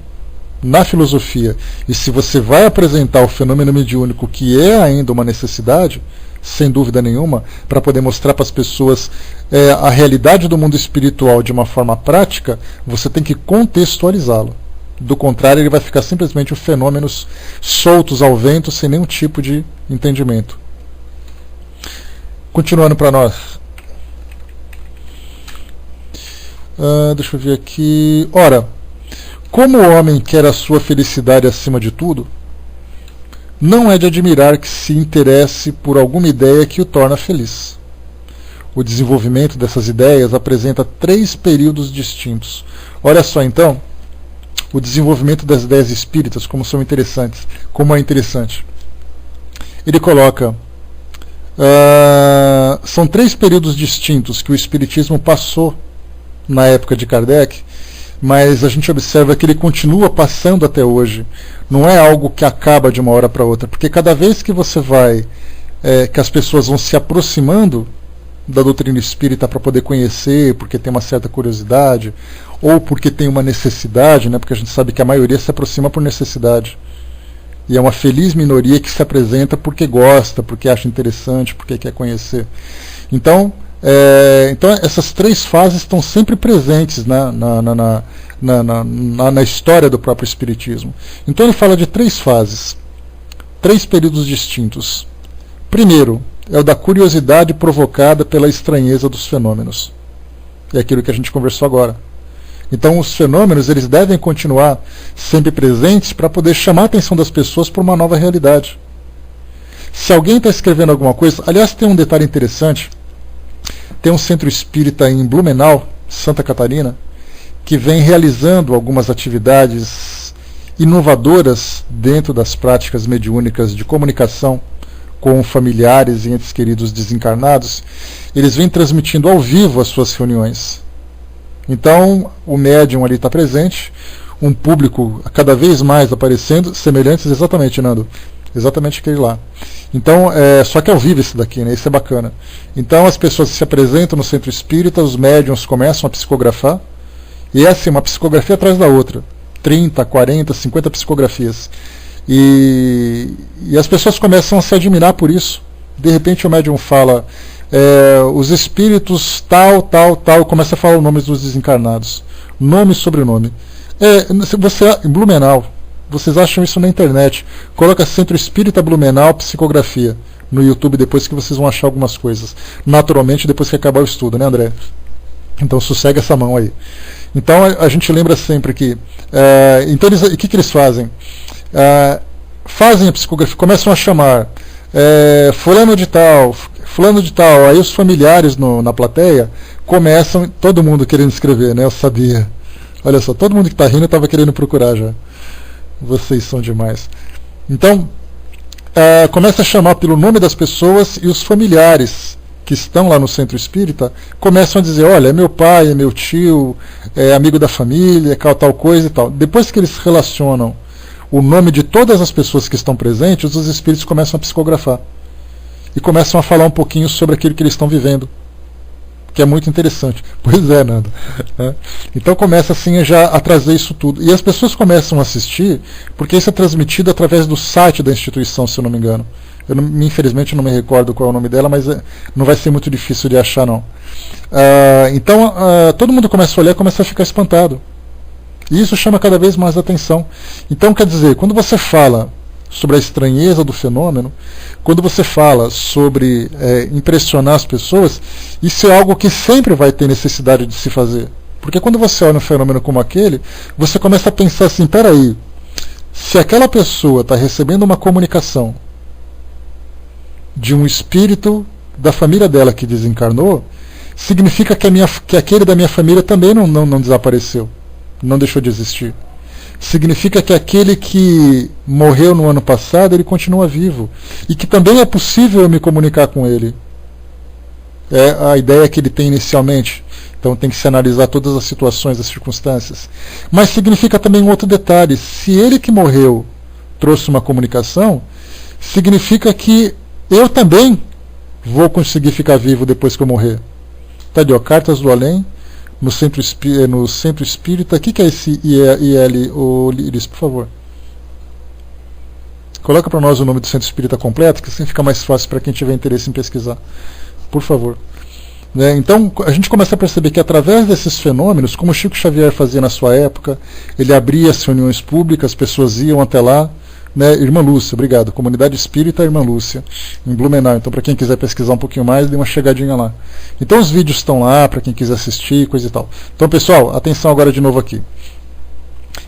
na filosofia. E se você vai apresentar o fenômeno mediúnico, que é ainda uma necessidade, sem dúvida nenhuma, para poder mostrar para as pessoas a realidade do mundo espiritual de uma forma prática, você tem que contextualizá-lo. Do contrário, ele vai ficar simplesmente fenômenos soltos ao vento, sem nenhum tipo de entendimento. Continuando para nós. Deixa eu ver aqui. Ora, como o homem quer a sua felicidade acima de tudo, não é de admirar que se interesse por alguma ideia que o torna feliz. O desenvolvimento dessas ideias apresenta 3 períodos distintos. Olha só então, o desenvolvimento das ideias espíritas, como são interessantes, como é interessante. Ele coloca, são 3 períodos distintos que o espiritismo passou na época de Kardec, mas a gente observa que ele continua passando até hoje. Não é algo que acaba de uma hora para outra, porque cada vez que você vai, que as pessoas vão se aproximando da doutrina espírita para poder conhecer, porque tem uma certa curiosidade, ou porque tem uma necessidade, né, porque a gente sabe que a maioria se aproxima por necessidade. E é uma feliz minoria que se apresenta porque gosta, porque acha interessante, porque quer conhecer. Então essas 3 fases estão sempre presentes na história do próprio Espiritismo. Então ele fala de 3 fases, 3 períodos distintos. Primeiro, é o da curiosidade provocada pela estranheza dos fenômenos. É aquilo que a gente conversou agora. Então os fenômenos, eles devem continuar sempre presentes para poder chamar a atenção das pessoas para uma nova realidade. Se alguém está escrevendo alguma coisa, aliás, tem um detalhe interessante. Tem um centro espírita em Blumenau, Santa Catarina, que vem realizando algumas atividades inovadoras dentro das práticas mediúnicas de comunicação com familiares e entes queridos desencarnados. Eles vêm transmitindo ao vivo as suas reuniões. Então, o médium ali está presente, um público cada vez mais aparecendo, semelhantes exatamente, Nando, exatamente aquele lá. Então, só que ao vivo esse daqui, né? Isso é bacana. Então as pessoas se apresentam no centro espírita, os médiuns começam a psicografar, e é assim, uma psicografia atrás da outra, 30, 40, 50 psicografias. E as pessoas começam a se admirar por isso. De repente o médium fala, os espíritos tal, tal, tal, começa a falar os nomes dos desencarnados, nome e sobrenome. Em Blumenau, vocês acham isso na internet, coloca Centro Espírita Blumenau Psicografia no YouTube, depois que vocês vão achar algumas coisas, naturalmente depois que acabar o estudo, né, André? Então sossega essa mão aí. Então a gente lembra sempre que então o que eles fazem? Fazem a psicografia, começam a chamar fulano de tal, aí os familiares na plateia começam, todo mundo querendo escrever, né? Eu sabia. Olha só, todo mundo que está rindo estava querendo procurar já. Vocês são demais. Então, começa a chamar pelo nome das pessoas, e os familiares que estão lá no centro espírita começam a dizer, olha, é meu pai, é meu tio, é amigo da família, tal coisa e tal. Depois que eles relacionam o nome de todas as pessoas que estão presentes, os espíritos começam a psicografar. E começam a falar um pouquinho sobre aquilo que eles estão vivendo, que é muito interessante. Pois é, Nando. Então começa assim já a trazer isso tudo. E as pessoas começam a assistir, porque isso é transmitido através do site da instituição, se eu não me engano. Infelizmente não me recordo qual é o nome dela, mas não vai ser muito difícil de achar, não. Então todo mundo começa a olhar e começa a ficar espantado. E isso chama cada vez mais atenção. Então, quer dizer, quando você fala sobre a estranheza do fenômeno, quando você fala sobre impressionar as pessoas, isso é algo que sempre vai ter necessidade de se fazer. Porque quando você olha um fenômeno como aquele, você começa a pensar assim, peraí, se aquela pessoa está recebendo uma comunicação de um espírito da família dela que desencarnou, significa que aquele da minha família também não desapareceu, não deixou de existir. Significa que aquele que morreu no ano passado, ele continua vivo. E que também é possível eu me comunicar com ele. É a ideia que ele tem inicialmente. Então tem que se analisar todas as situações, as circunstâncias. Mas significa também um outro detalhe. Se ele que morreu trouxe uma comunicação, significa que eu também vou conseguir ficar vivo depois que eu morrer. Tá ali, ó, Cartas do Além, no Centro Espírita. O que é esse IL, ô Liris, por favor? Coloca para nós o nome do Centro Espírita completo, que assim fica mais fácil para quem tiver interesse em pesquisar. Por favor. Então, a gente começa a perceber que através desses fenômenos, como o Chico Xavier fazia na sua época, ele abria as reuniões públicas, as pessoas iam até lá, né? Irmã Lúcia, obrigado. Comunidade Espírita Irmã Lúcia, em Blumenau. Então, para quem quiser pesquisar um pouquinho mais, dê uma chegadinha lá. Então, os vídeos estão lá, para quem quiser assistir, coisa e tal. Então, pessoal, atenção agora de novo aqui.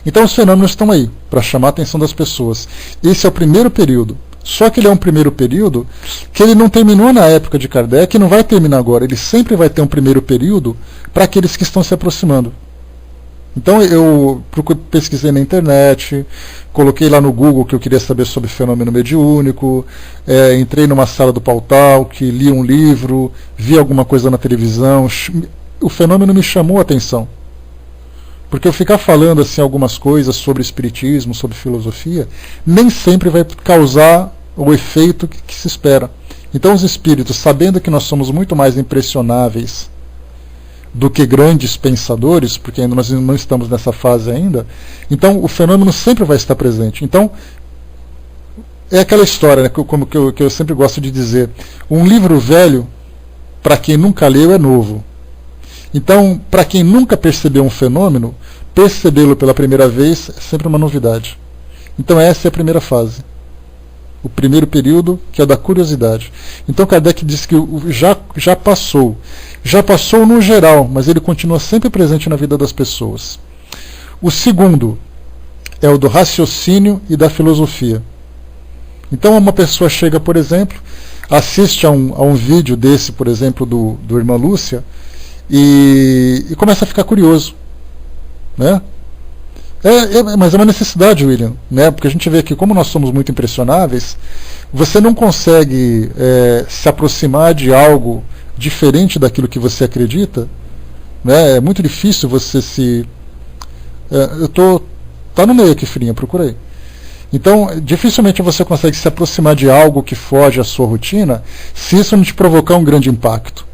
Então, os fenômenos estão aí, para chamar a atenção das pessoas. Esse é o primeiro período. Só que ele é um primeiro período que ele não terminou na época de Kardec e não vai terminar agora. Ele sempre vai ter um primeiro período para aqueles que estão se aproximando. Então eu pesquisei na internet, coloquei lá no Google que eu queria saber sobre fenômeno mediúnico, entrei numa sala do Pautalk, li um livro, vi alguma coisa na televisão. O fenômeno me chamou a atenção. Porque eu ficar falando assim algumas coisas sobre espiritismo, sobre filosofia, nem sempre vai causar o efeito que se espera. Então os espíritos, sabendo que nós somos muito mais impressionáveis do que grandes pensadores, porque ainda nós não estamos nessa fase ainda, então o fenômeno sempre vai estar presente. Então é aquela história, né, que eu sempre gosto de dizer, um livro velho, para quem nunca leu, é novo. Então, para quem nunca percebeu um fenômeno, percebê-lo pela primeira vez é sempre uma novidade. Então essa é a primeira fase. O primeiro período, que é da curiosidade. Então Kardec diz que já passou. Já passou no geral, mas ele continua sempre presente na vida das pessoas. O segundo é o do raciocínio e da filosofia. Então uma pessoa chega, por exemplo, assiste a um vídeo desse, por exemplo, do Irmã Lúcia, e começa a ficar curioso, né? Mas é uma necessidade, William, né? Porque a gente vê que, como nós somos muito impressionáveis, você não consegue se aproximar de algo diferente daquilo que você acredita, né? É muito difícil você se... Tá no meio aqui, filhinha, procura aí. Então, dificilmente você consegue se aproximar de algo que foge à sua rotina, se isso não te provocar um grande impacto.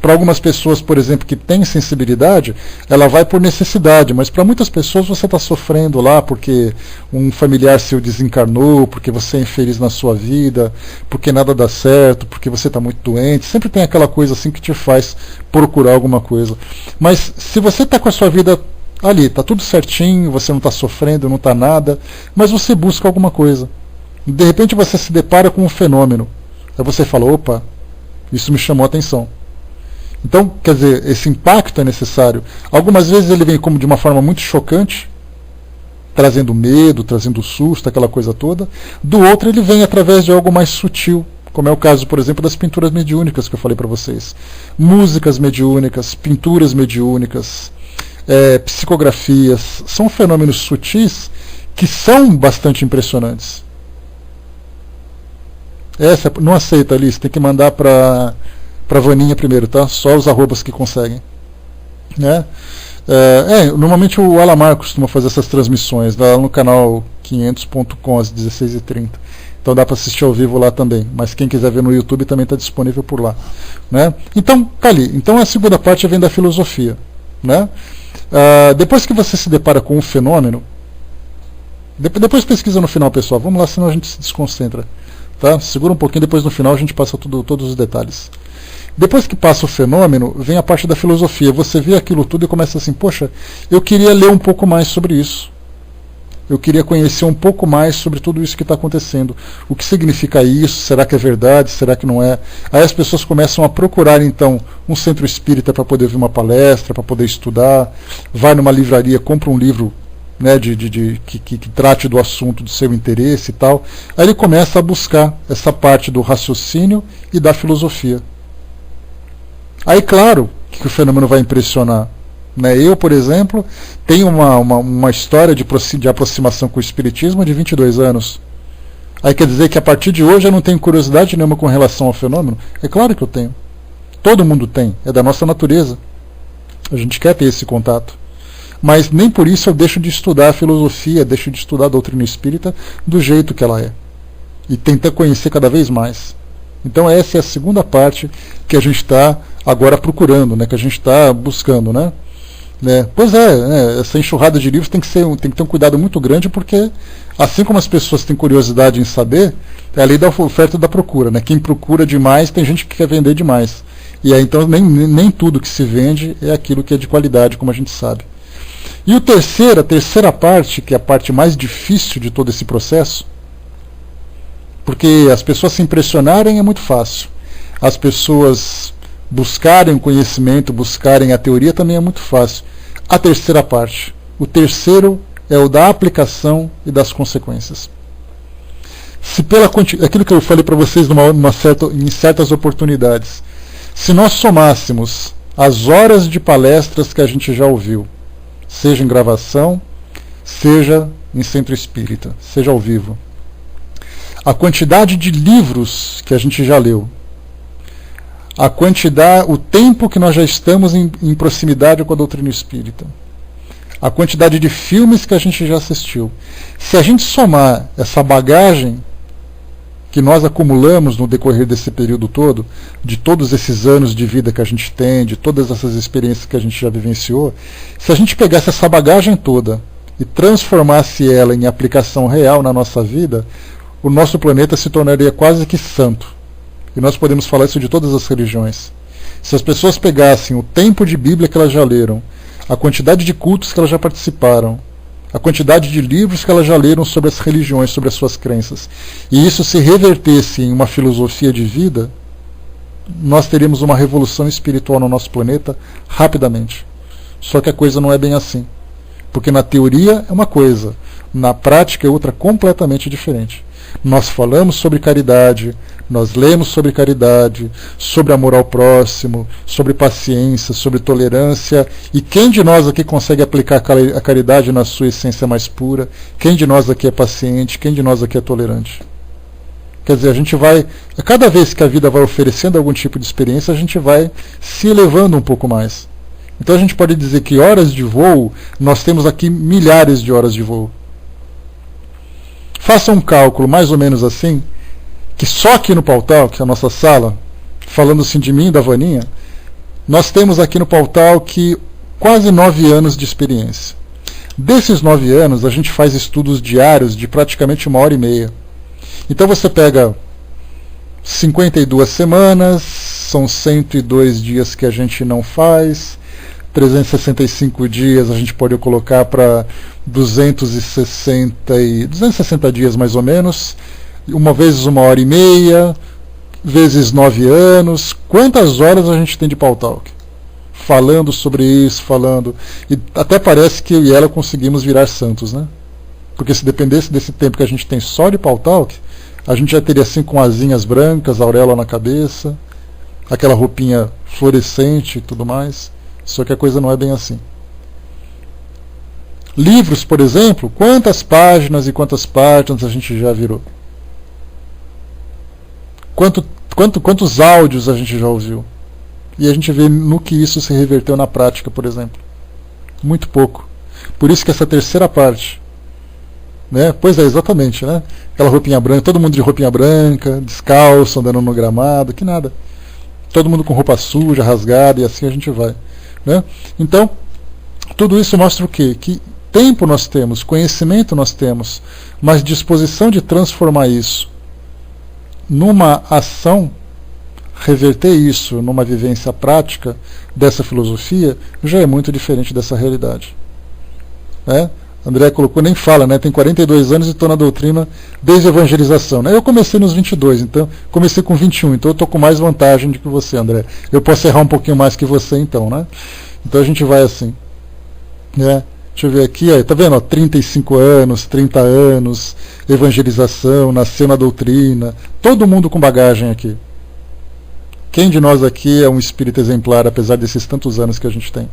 Para algumas pessoas, por exemplo, que têm sensibilidade, ela vai por necessidade, mas para muitas pessoas você está sofrendo lá porque um familiar seu desencarnou, porque você é infeliz na sua vida, porque nada dá certo, porque você está muito doente. Sempre tem aquela coisa assim que te faz procurar alguma coisa. Mas se você está com a sua vida ali, está tudo certinho, você não está sofrendo, não está nada, mas você busca alguma coisa. De repente você se depara com um fenômeno. Aí você fala, opa, isso me chamou a atenção. Então, quer dizer, esse impacto é necessário. Algumas vezes ele vem como de uma forma muito chocante, trazendo medo, trazendo susto, aquela coisa toda. Do outro ele vem através de algo mais sutil, como é o caso, por exemplo, das pinturas mediúnicas que eu falei para vocês. Músicas mediúnicas, pinturas mediúnicas, psicografias, são fenômenos sutis que são bastante impressionantes. Não aceita, Alice, tem que mandar para Vaninha primeiro, tá? Só os arrobas que conseguem, né? Normalmente o Alamar costuma fazer essas transmissões lá no canal 500.com às 16h30. Então dá para assistir ao vivo lá também, mas quem quiser ver no YouTube também está disponível por lá, né? Então tá ali. Então a segunda parte vem da filosofia, né? Depois que você se depara com um fenômeno, depois pesquisa no final, pessoal. Vamos lá, senão a gente se desconcentra, tá? Segura um pouquinho, depois no final a gente passa todos os detalhes. Depois que passa o fenômeno, vem a parte da filosofia. Você vê aquilo tudo e começa assim, poxa, eu queria ler um pouco mais sobre isso. Eu queria conhecer um pouco mais sobre tudo isso que está acontecendo. O que significa isso? Será que é verdade? Será que não é? Aí as pessoas começam a procurar, então, um centro espírita para poder ouvir uma palestra, para poder estudar. Vai numa livraria, compra um livro, né, que trate do assunto do seu interesse e tal. Aí ele começa a buscar essa parte do raciocínio e da filosofia. Aí, claro, que o fenômeno vai impressionar. Né? Eu, por exemplo, tenho uma história de aproximação com o Espiritismo de 22 anos. Aí quer dizer que a partir de hoje eu não tenho curiosidade nenhuma com relação ao fenômeno? É claro que eu tenho. Todo mundo tem. É da nossa natureza. A gente quer ter esse contato. Mas nem por isso eu deixo de estudar a filosofia, deixo de estudar a doutrina espírita do jeito que ela é. E tentar conhecer cada vez mais. Então essa é a segunda parte que a gente está agora procurando, né, que a gente está buscando. Né? Pois é, essa enxurrada de livros tem que ter um cuidado muito grande, porque assim como as pessoas têm curiosidade em saber, é a lei da oferta e da procura. Né? Quem procura demais, tem gente que quer vender demais. E aí então nem tudo que se vende é aquilo que é de qualidade, como a gente sabe. E a terceira parte, que é a parte mais difícil de todo esse processo, porque as pessoas se impressionarem é muito fácil. As pessoas buscarem o conhecimento, buscarem a teoria também é muito fácil. A terceira parte, o terceiro é o da aplicação e das consequências. Se aquilo que eu falei para vocês em certas oportunidades, se nós somássemos as horas de palestras que a gente já ouviu, seja em gravação, seja em centro espírita, seja ao vivo, a quantidade de livros que a gente já leu, o tempo que nós já estamos em proximidade com a doutrina espírita, a quantidade de filmes que a gente já assistiu, se a gente somar essa bagagem que nós acumulamos no decorrer desse período todo, de todos esses anos de vida que a gente tem, de todas essas experiências que a gente já vivenciou, se a gente pegasse essa bagagem toda e transformasse ela em aplicação real na nossa vida, o nosso planeta se tornaria quase que santo. E nós podemos falar isso de todas as religiões. Se as pessoas pegassem o tempo de Bíblia que elas já leram, a quantidade de cultos que elas já participaram, a quantidade de livros que elas já leram sobre as religiões, sobre as suas crenças, e isso se revertesse em uma filosofia de vida, nós teríamos uma revolução espiritual no nosso planeta rapidamente. Só que a coisa não é bem assim. Porque na teoria é uma coisa, na prática é outra completamente diferente. Nós falamos sobre caridade, nós lemos sobre caridade, sobre amor ao próximo, sobre paciência, sobre tolerância. E quem de nós aqui consegue aplicar a caridade na sua essência mais pura? Quem de nós aqui é paciente? Quem de nós aqui é tolerante? Quer dizer, a gente vai, a cada vez que a vida vai oferecendo algum tipo de experiência, a gente vai se elevando um pouco mais. Então a gente pode dizer que horas de voo, nós temos aqui milhares de horas de voo. Faça um cálculo mais ou menos assim, que só aqui no Pautal, que é a nossa sala, falando assim de mim e da Vaninha, nós temos aqui no Pautal que quase 9 anos de experiência. Desses 9 anos, a gente faz estudos diários de praticamente 1h30. Então você pega 52 semanas, são 102 dias que a gente não faz, 365 dias a gente pode colocar para 260 dias mais ou menos, uma vezes 1h30, vezes 9 anos. Quantas horas a gente tem de Pautalk? Falando sobre isso, e até parece que eu e ela conseguimos virar santos, né? Porque se dependesse desse tempo que a gente tem só de Pautalk, a gente já teria assim com asinhas brancas, auréola na cabeça, aquela roupinha fluorescente e tudo mais. Só que a coisa não é bem assim. Livros, por exemplo, quantas páginas e quantas páginas a gente já virou? Quantos áudios a gente já ouviu? E a gente vê no que isso se reverteu na prática, por exemplo. Muito pouco. Por isso que essa terceira parte, né? Pois é, exatamente, né? Aquela roupinha branca, todo mundo de roupinha branca, descalço, andando no gramado, que nada. Todo mundo com roupa suja, rasgada, e assim a gente vai. Né? Então, tudo isso mostra o quê? Que tempo nós temos, conhecimento nós temos, mas disposição de transformar isso numa ação, reverter isso numa vivência prática dessa filosofia, já é muito diferente dessa realidade. Né? André colocou, nem fala, né? Tem 42 anos e estou na doutrina desde a evangelização. Né? Eu comecei nos 22, então comecei com 21, então eu estou com mais vantagem do que você, André. Eu posso errar um pouquinho mais que você, então, né? Então a gente vai assim. Né? Deixa eu ver aqui, ó, tá vendo? Ó, 35 anos, 30 anos, evangelização, nasceu na doutrina, todo mundo com bagagem aqui. Quem de nós aqui é um espírito exemplar, apesar desses tantos anos que a gente tem?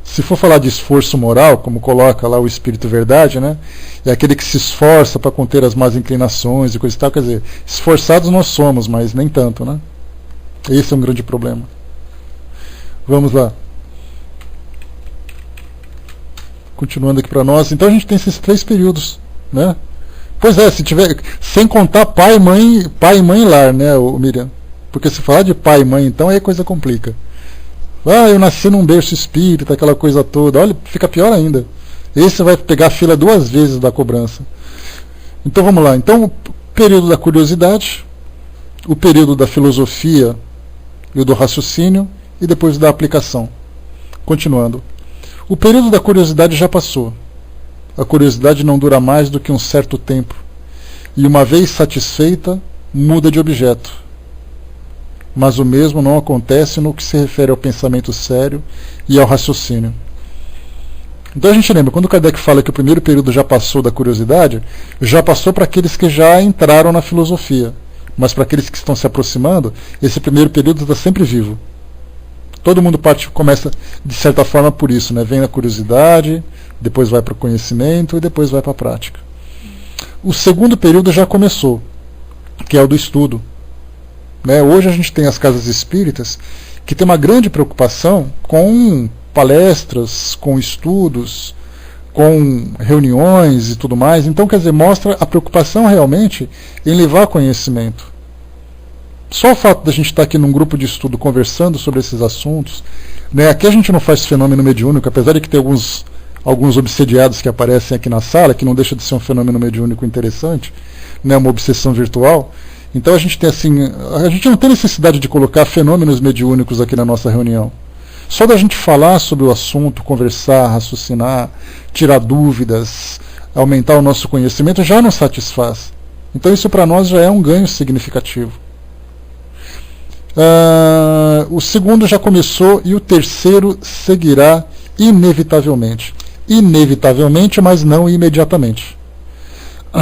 Se for falar de esforço moral, como coloca lá o Espírito Verdade, né? É aquele que se esforça para conter as más inclinações e coisa e tal. Quer dizer, esforçados nós somos, mas nem tanto, né? Esse é um grande problema. Vamos lá. Continuando aqui para nós. Então a gente tem esses 3 períodos, né? Pois é, se tiver, sem contar pai e mãe e lar, né, Miriam? Porque se falar de pai e mãe, então aí a coisa complica. Ah, eu nasci num berço espírita, aquela coisa toda. Olha, fica pior ainda. Esse vai pegar a fila 2 vezes da cobrança. Então vamos lá. Então, o período da curiosidade, o período da filosofia e o do raciocínio, e depois da aplicação. Continuando. O período da curiosidade já passou. A curiosidade não dura mais do que um certo tempo. E uma vez satisfeita, muda de objeto. Mas o mesmo não acontece no que se refere ao pensamento sério e ao raciocínio. Então a gente lembra, quando Kardec fala que o primeiro período já passou da curiosidade, já passou para aqueles que já entraram na filosofia. Mas para aqueles que estão se aproximando, esse primeiro período está sempre vivo. Todo mundo começa, de certa forma, por isso, né? Vem na curiosidade, depois vai para o conhecimento e depois vai para a prática. O segundo período já começou, que é o do estudo. Hoje a gente tem as casas espíritas que tem uma grande preocupação com palestras, com estudos, com reuniões e tudo mais. Então, quer dizer, mostra a preocupação realmente em levar conhecimento. Só o fato de a gente estar aqui num grupo de estudo conversando sobre esses assuntos, aqui a gente não faz fenômeno mediúnico, apesar de que tem alguns obsediados que aparecem aqui na sala, que não deixa de ser um fenômeno mediúnico interessante, uma obsessão virtual. Então a gente tem a gente não tem necessidade de colocar fenômenos mediúnicos aqui na nossa reunião. Só da gente falar sobre o assunto, conversar, raciocinar, tirar dúvidas, aumentar o nosso conhecimento já nos satisfaz. Então isso para nós já é um ganho significativo. O segundo já começou e o terceiro seguirá inevitavelmente. Inevitavelmente, mas não imediatamente.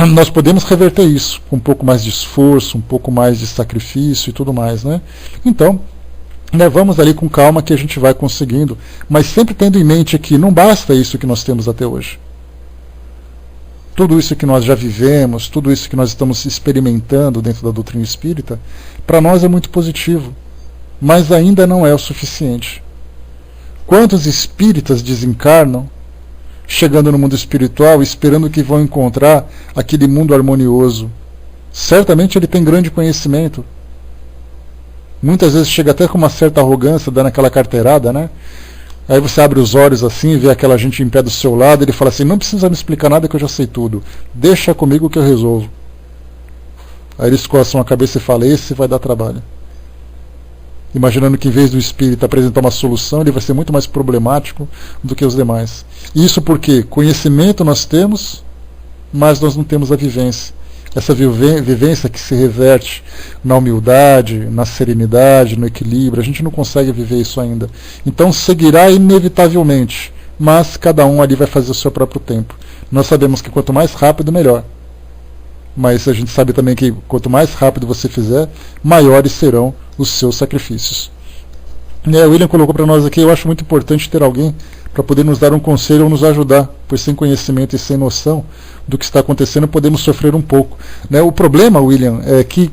Nós podemos reverter isso com um pouco mais de esforço, um pouco mais de sacrifício e tudo mais, né? Então, vamos ali com calma que a gente vai conseguindo, mas sempre tendo em mente que não basta isso que nós temos até hoje. Tudo isso que nós já vivemos, tudo isso que nós estamos experimentando dentro da doutrina espírita, para nós é muito positivo, mas ainda não é o suficiente. Quantos espíritas desencarnam chegando no mundo espiritual, esperando que vão encontrar aquele mundo harmonioso? Certamente ele tem grande conhecimento. Muitas vezes chega até com uma certa arrogância, dando aquela carteirada, né? Aí você abre os olhos assim e vê aquela gente em pé do seu lado, ele fala assim, não precisa me explicar nada que eu já sei tudo, deixa comigo que eu resolvo. Aí eles coçam a cabeça e falam, esse vai dar trabalho. Imaginando que em vez do espírito apresentar uma solução, ele vai ser muito mais problemático do que os demais. Isso porque conhecimento nós temos, mas nós não temos a vivência. Essa vivência que se reverte na humildade, na serenidade, no equilíbrio, a gente não consegue viver isso ainda. Então seguirá inevitavelmente, mas cada um ali vai fazer o seu próprio tempo. Nós sabemos que quanto mais rápido, melhor. Mas a gente sabe também que quanto mais rápido você fizer, maiores serão os seus sacrifícios. O William colocou para nós aqui, eu acho muito importante ter alguém para poder nos dar um conselho ou nos ajudar, pois sem conhecimento e sem noção do que está acontecendo podemos sofrer um pouco. O problema, William, é que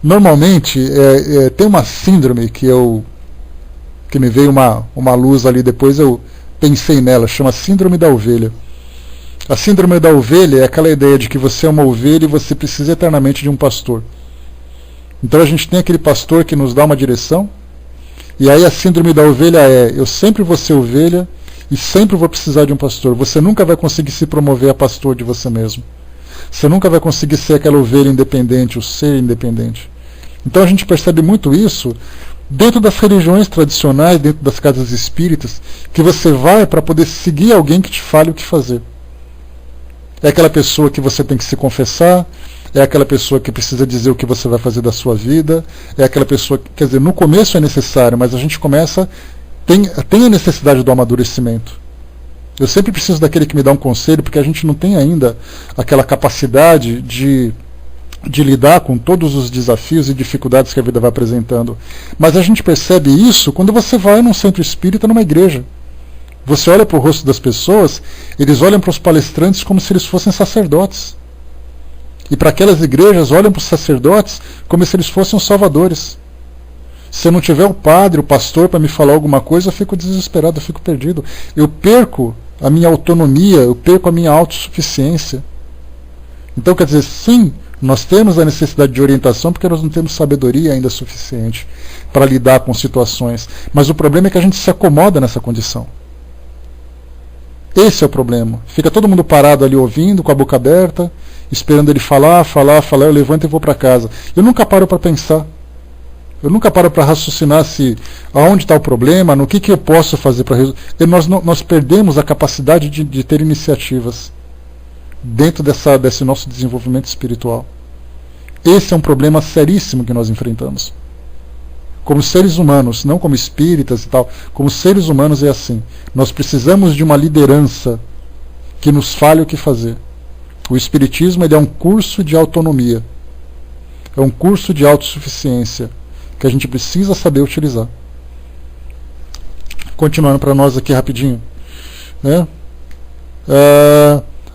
normalmente tem uma síndrome que me veio uma luz ali, depois eu pensei nela, chama síndrome da ovelha. A síndrome da ovelha é aquela ideia de que você é uma ovelha e você precisa eternamente de um pastor. Então a gente tem aquele pastor que nos dá uma direção, e aí a síndrome da ovelha eu sempre vou ser ovelha e sempre vou precisar de um pastor. Você nunca vai conseguir se promover a pastor de você mesmo. Você nunca vai conseguir ser aquela ovelha independente, o ser independente. Então a gente percebe muito isso dentro das religiões tradicionais, dentro das casas espíritas, que você vai para poder seguir alguém que te fale o que fazer. É aquela pessoa que você tem que se confessar, é aquela pessoa que precisa dizer o que você vai fazer da sua vida, é aquela pessoa que, quer dizer, no começo é necessário, mas a gente começa, tem a necessidade do amadurecimento. Eu sempre preciso daquele que me dá um conselho, porque a gente não tem ainda aquela capacidade de de lidar com todos os desafios e dificuldades que a vida vai apresentando. Mas a gente percebe isso quando você vai num centro espírita, numa igreja. Você olha para o rosto das pessoas, eles olham para os palestrantes como se eles fossem sacerdotes. E para aquelas igrejas, olham para os sacerdotes como se eles fossem os salvadores. Se eu não tiver o padre, o pastor para me falar alguma coisa, eu fico desesperado, eu fico perdido. Eu perco a minha autonomia, eu perco a minha autossuficiência. Então, quer dizer, sim, nós temos a necessidade de orientação porque nós não temos sabedoria ainda suficiente para lidar com situações. Mas o problema é que a gente se acomoda nessa condição. Esse é o problema. Fica todo mundo parado ali ouvindo, com a boca aberta, esperando ele falar, eu levanto e vou para casa. Eu nunca paro para pensar. Eu nunca paro para raciocinar aonde está o problema, no que eu posso fazer para resolver. Nós perdemos a capacidade de ter iniciativas dentro desse nosso desenvolvimento espiritual. Esse é um problema seríssimo que nós enfrentamos. Como seres humanos, não como espíritas e tal, como seres humanos é assim. Nós precisamos de uma liderança que nos fale o que fazer. O espiritismo ele é um curso de autonomia. É um curso de autossuficiência que a gente precisa saber utilizar. Continuando para nós aqui rapidinho. Né?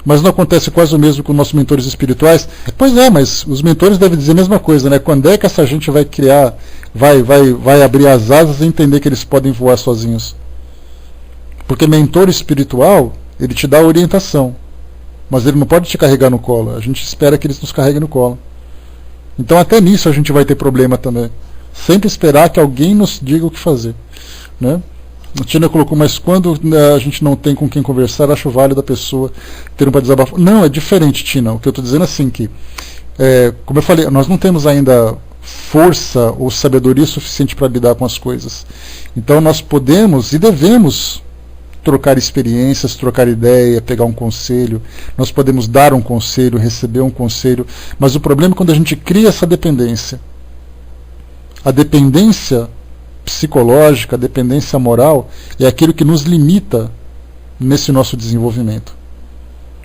Mas não acontece quase o mesmo com nossos mentores espirituais? Pois é, mas os mentores devem dizer a mesma coisa, né? Quando é que essa gente vai criar, vai abrir as asas e entender que eles podem voar sozinhos? Porque mentor espiritual, ele te dá orientação, mas ele não pode te carregar no colo. A gente espera que eles nos carreguem no colo. Então até nisso a gente vai ter problema também. Sempre esperar que alguém nos diga o que fazer, né? A Tina colocou, mas quando a gente não tem com quem conversar, acho válido a pessoa ter um para desabafar. Não, é diferente, Tina. O que eu estou dizendo é assim que, como eu falei, nós não temos ainda força ou sabedoria suficiente para lidar com as coisas. Então nós podemos e devemos trocar experiências, trocar ideia, pegar um conselho. Nós podemos dar um conselho, receber um conselho. Mas o problema é quando a gente cria essa dependência. A dependência psicológica, a dependência moral é aquilo que nos limita nesse nosso desenvolvimento.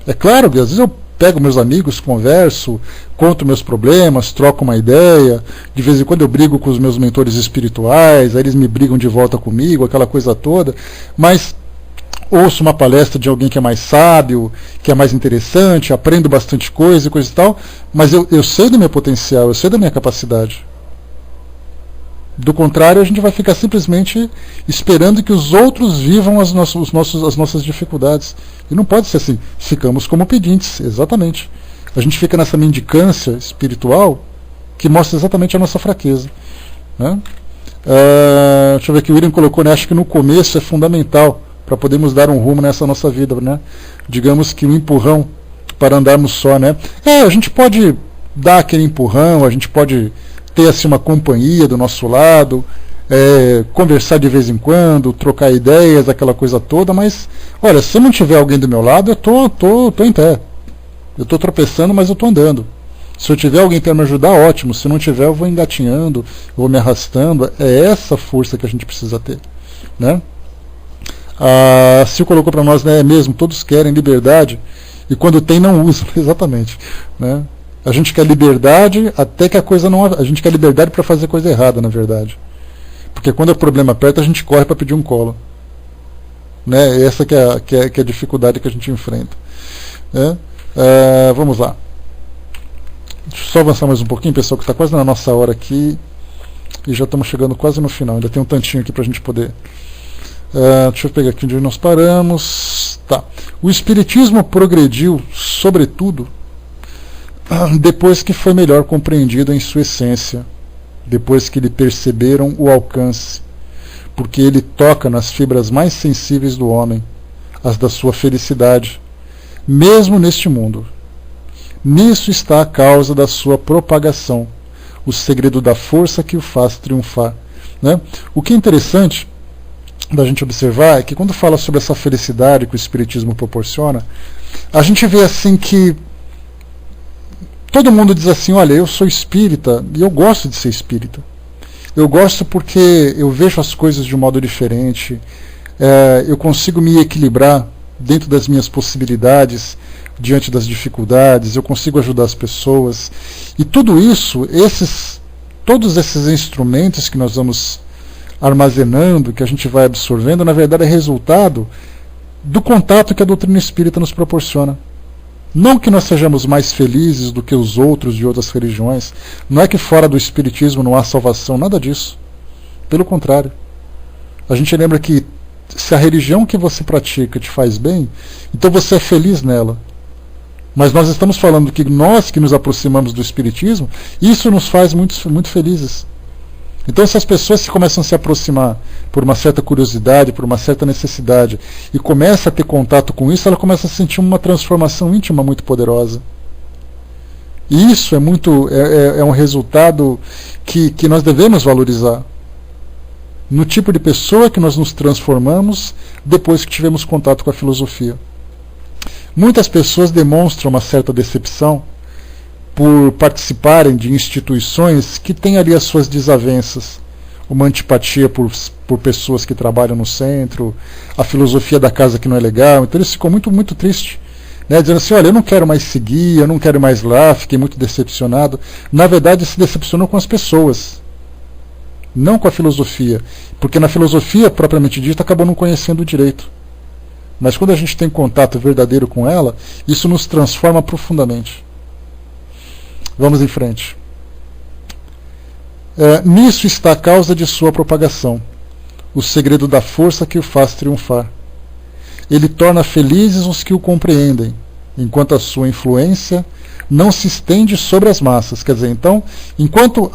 É claro que às vezes eu pego meus amigos, converso, conto meus problemas, troco uma ideia, de vez em quando eu brigo com os meus mentores espirituais, aí eles me brigam de volta comigo, aquela coisa toda, mas ouço uma palestra de alguém que é mais sábio, que é mais interessante, aprendo bastante coisa e tal, mas eu sei do meu potencial, eu sei da minha capacidade. Do contrário, a gente vai ficar simplesmente esperando que os outros vivam as nossas dificuldades. E não pode ser assim. Ficamos como pedintes, exatamente. A gente fica nessa mendicância espiritual que mostra exatamente a nossa fraqueza. Né? Deixa eu ver aqui, o William colocou, né? Acho que no começo é fundamental para podermos dar um rumo nessa nossa vida. Né? Digamos que um empurrão para andarmos só. Né? A gente pode dar aquele empurrão, a gente pode ter assim, uma companhia do nosso lado, conversar de vez em quando, trocar ideias, aquela coisa toda, mas, olha, se não tiver alguém do meu lado, eu tô em pé. Eu estou tropeçando, mas eu estou andando. Se eu tiver alguém para me ajudar, ótimo. Se não tiver, eu vou engatinhando, eu vou me arrastando. É essa força que a gente precisa ter. Né? A Sil colocou para nós, né, mesmo, todos querem liberdade, e quando tem, não usam. Exatamente. Né? A gente quer liberdade até que a coisa não... A gente quer liberdade para fazer coisa errada, na verdade. Porque quando o problema aperta, a gente corre para pedir um colo. Né? Essa que é a dificuldade que a gente enfrenta. Né? Vamos lá. Deixa eu só avançar mais um pouquinho, pessoal, que está quase na nossa hora aqui. E já estamos chegando quase no final. Ainda tem um tantinho aqui para a gente poder... deixa eu pegar aqui onde nós paramos. Tá. O Espiritismo progrediu, sobretudo, depois que foi melhor compreendido em sua essência, depois que lhe perceberam o alcance, porque ele toca nas fibras mais sensíveis do homem, as da sua felicidade, mesmo neste mundo. Nisso está a causa da sua propagação, o segredo da força que o faz triunfar. Né? O que é interessante da gente observar é que quando fala sobre essa felicidade que o Espiritismo proporciona, a gente vê assim que todo mundo diz assim, olha, eu sou espírita e eu gosto de ser espírita. Eu gosto porque eu vejo as coisas de um modo diferente, eu consigo me equilibrar dentro das minhas possibilidades, diante das dificuldades, eu consigo ajudar as pessoas. E tudo isso, todos esses instrumentos que nós vamos armazenando, que a gente vai absorvendo, na verdade é resultado do contato que a doutrina espírita nos proporciona. Não que nós sejamos mais felizes do que os outros de outras religiões, não é que fora do espiritismo não há salvação, nada disso. Pelo contrário. A gente lembra que se a religião que você pratica te faz bem, então você é feliz nela. Mas nós estamos falando que nós que nos aproximamos do espiritismo, isso nos faz muito, muito felizes. Então, se as pessoas se começam a se aproximar por uma certa curiosidade, por uma certa necessidade, e começa a ter contato com isso, ela começa a sentir uma transformação íntima muito poderosa. E isso é um resultado que nós devemos valorizar. No tipo de pessoa que nós nos transformamos depois que tivemos contato com a filosofia. Muitas pessoas demonstram uma certa decepção por participarem de instituições que têm ali as suas desavenças, uma antipatia por pessoas que trabalham no centro, a filosofia da casa que não é legal, então eles ficam muito, muito tristes, né, dizendo assim, olha, eu não quero mais seguir, eu não quero mais lá, fiquei muito decepcionado. Na verdade, se decepcionou com as pessoas, não com a filosofia, porque na filosofia, propriamente dita, acabou não conhecendo direito. Mas quando a gente tem contato verdadeiro com ela, isso nos transforma profundamente. Vamos em frente. Nisso está a causa de sua propagação, o segredo da força que o faz triunfar. Ele torna felizes os que o compreendem, enquanto a sua influência não se estende sobre as massas. Quer dizer, então, enquanto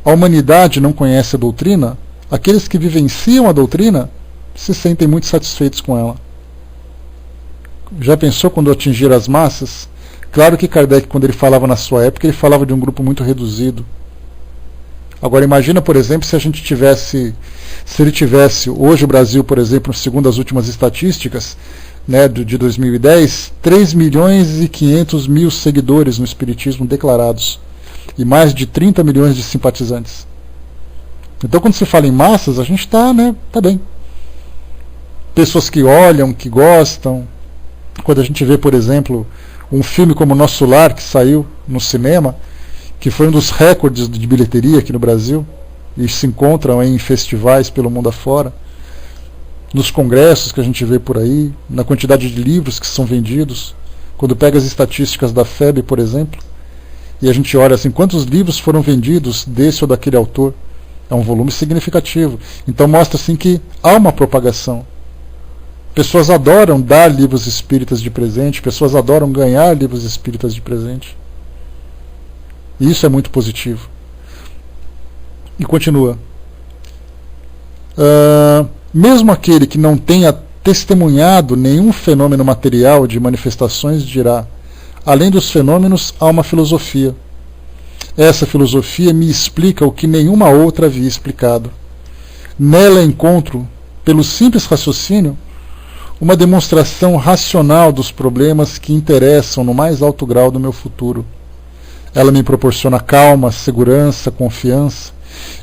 a humanidade não conhece a doutrina, aqueles que vivenciam a doutrina se sentem muito satisfeitos com ela. Já pensou quando atingir as massas? Claro que Kardec, quando ele falava na sua época, ele falava de um grupo muito reduzido. Agora imagina, por exemplo, se ele tivesse, hoje o Brasil, por exemplo, segundo as últimas estatísticas, né, de 2010, 3 milhões e 500 mil seguidores no Espiritismo declarados, e mais de 30 milhões de simpatizantes. Então quando se fala em massas, a gente está bem. Pessoas que olham, que gostam. Quando a gente vê, por exemplo, um filme como Nosso Lar, que saiu no cinema, que foi um dos recordes de bilheteria aqui no Brasil, e se encontram em festivais pelo mundo afora, nos congressos que a gente vê por aí, na quantidade de livros que são vendidos. Quando pega as estatísticas da FEB, por exemplo, e a gente olha assim, quantos livros foram vendidos desse ou daquele autor, é um volume significativo. Então mostra assim que há uma propagação. Pessoas adoram dar livros espíritas de presente, pessoas adoram ganhar livros espíritas de presente. E isso é muito positivo. E continua. Mesmo aquele que não tenha testemunhado nenhum fenômeno material de manifestações dirá, além dos fenômenos há uma filosofia. Essa filosofia me explica o que nenhuma outra havia explicado. Nela encontro, pelo simples raciocínio, uma demonstração racional dos problemas que interessam no mais alto grau do meu futuro. Ela me proporciona calma, segurança, confiança,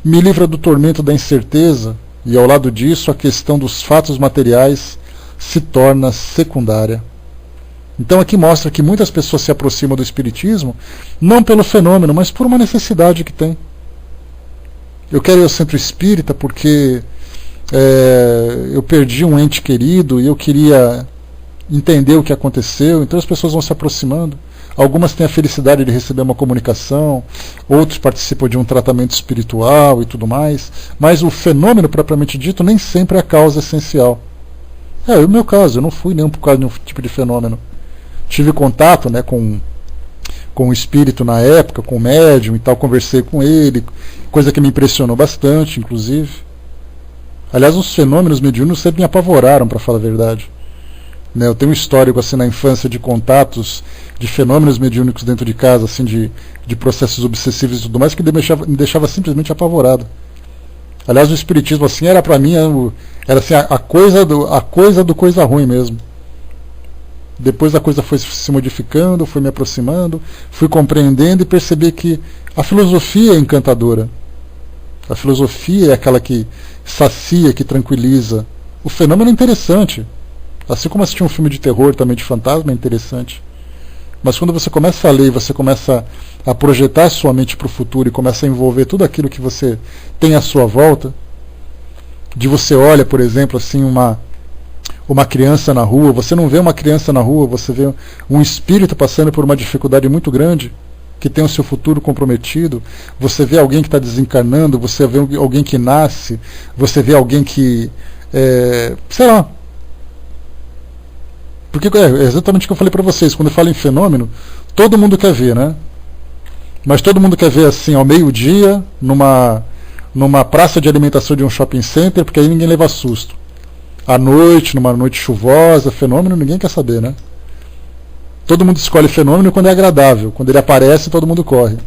me livra do tormento da incerteza e, ao lado disso, a questão dos fatos materiais se torna secundária. Então aqui mostra que muitas pessoas se aproximam do Espiritismo não pelo fenômeno, mas por uma necessidade que tem. Eu quero ir ao centro espírita porque eu perdi um ente querido e eu queria entender o que aconteceu, então as pessoas vão se aproximando. Algumas têm a felicidade de receber uma comunicação, outros participam de um tratamento espiritual e tudo mais, mas o fenômeno propriamente dito nem sempre é a causa essencial. No meu caso, eu não fui nem por causa de nenhum tipo de fenômeno. Tive contato, né, com o espírito na época, com o médium e tal, conversei com ele, coisa que me impressionou bastante, inclusive. Aliás, os fenômenos mediúnicos sempre me apavoraram, para falar a verdade. Eu tenho um histórico assim, na infância de contatos de fenômenos mediúnicos dentro de casa, assim, de processos obsessivos e tudo mais, que me deixava simplesmente apavorado. Aliás, o espiritismo assim, era para mim era assim, a coisa do coisa ruim mesmo. Depois a coisa foi se modificando, fui me aproximando, fui compreendendo e percebi que a filosofia é encantadora. A filosofia é aquela que sacia, que tranquiliza. O fenômeno é interessante. Assim como assistir um filme de terror também de fantasma é interessante. Mas quando você começa a ler, você começa a projetar sua mente para o futuro e começa a envolver tudo aquilo que você tem à sua volta, de você olha, por exemplo, assim, uma criança na rua, você não vê uma criança na rua, você vê um espírito passando por uma dificuldade muito grande, que tem o seu futuro comprometido, você vê alguém que está desencarnando, você vê alguém que nasce, você vê alguém que, sei lá. Porque é exatamente o que eu falei para vocês, quando eu falo em fenômeno, todo mundo quer ver, né? Mas todo mundo quer ver assim, ao meio-dia, numa praça de alimentação de um shopping center, porque aí ninguém leva susto. À noite, numa noite chuvosa, fenômeno, ninguém quer saber, né? Todo mundo escolhe fenômeno quando é agradável. Quando ele aparece, todo mundo corre.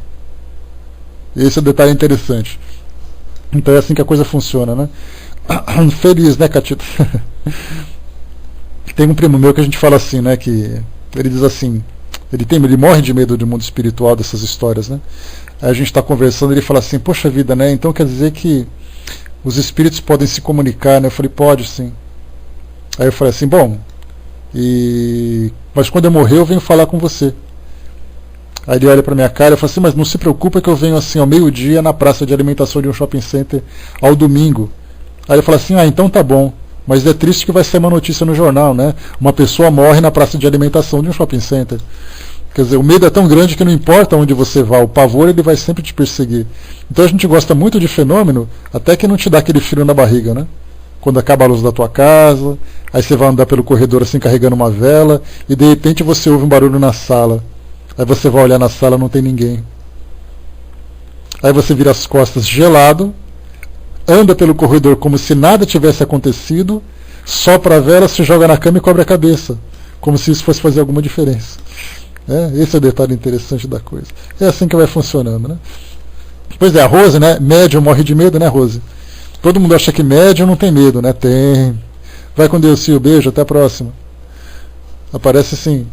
Esse é o detalhe interessante. Então é assim que a coisa funciona, né? Feliz, né, Catita? Tem um primo meu que a gente fala assim, né? Que ele diz assim, ele morre de medo do mundo espiritual, dessas histórias, né? Aí a gente está conversando e ele fala assim, poxa vida, né? Então quer dizer que os espíritos podem se comunicar, né? Eu falei, pode sim. Aí eu falei assim, bom, mas quando eu morrer eu venho falar com você. Aí ele olha pra minha cara e fala assim, mas não se preocupa que eu venho assim ao meio-dia na praça de alimentação de um shopping center ao domingo. Aí ele fala assim, então tá bom. Mas é triste que vai ser uma notícia no jornal, né? Uma pessoa morre na praça de alimentação de um shopping center. Quer dizer, o medo é tão grande que não importa onde você vá, o pavor ele vai sempre te perseguir. Então a gente gosta muito de fenômeno, até que não te dá aquele frio na barriga, né? Quando acaba a luz da tua casa, aí você vai andar pelo corredor assim carregando uma vela, e de repente você ouve um barulho na sala. Aí você vai olhar na sala, não tem ninguém. Aí você vira as costas gelado, anda pelo corredor como se nada tivesse acontecido, sopra a vela, se joga na cama e cobre a cabeça, como se isso fosse fazer alguma diferença. Esse é o detalhe interessante da coisa. É assim que vai funcionando, né? Pois é, a Rose, né? Médium morre de medo, né, Rose? Todo mundo acha que médium não tem medo, né? Tem. Vai com Deus, Cio. Beijo, até a próxima. Aparece sim.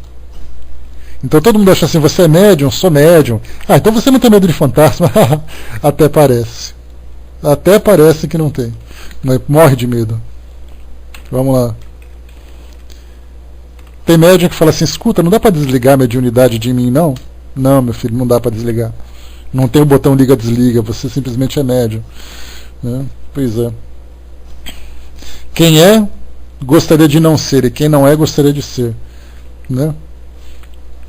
Então todo mundo acha assim, você é médium? Sou médium. Ah, então você não tem medo de fantasma? Até parece. Até parece que não tem. Morre de medo. Vamos lá. Tem médium que fala assim, escuta, não dá para desligar a mediunidade de mim, não? Não, meu filho, não dá para desligar. Não tem o botão liga-desliga, você simplesmente é médium. Né? Pois é. Quem é, gostaria de não ser, e quem não é, gostaria de ser. Né?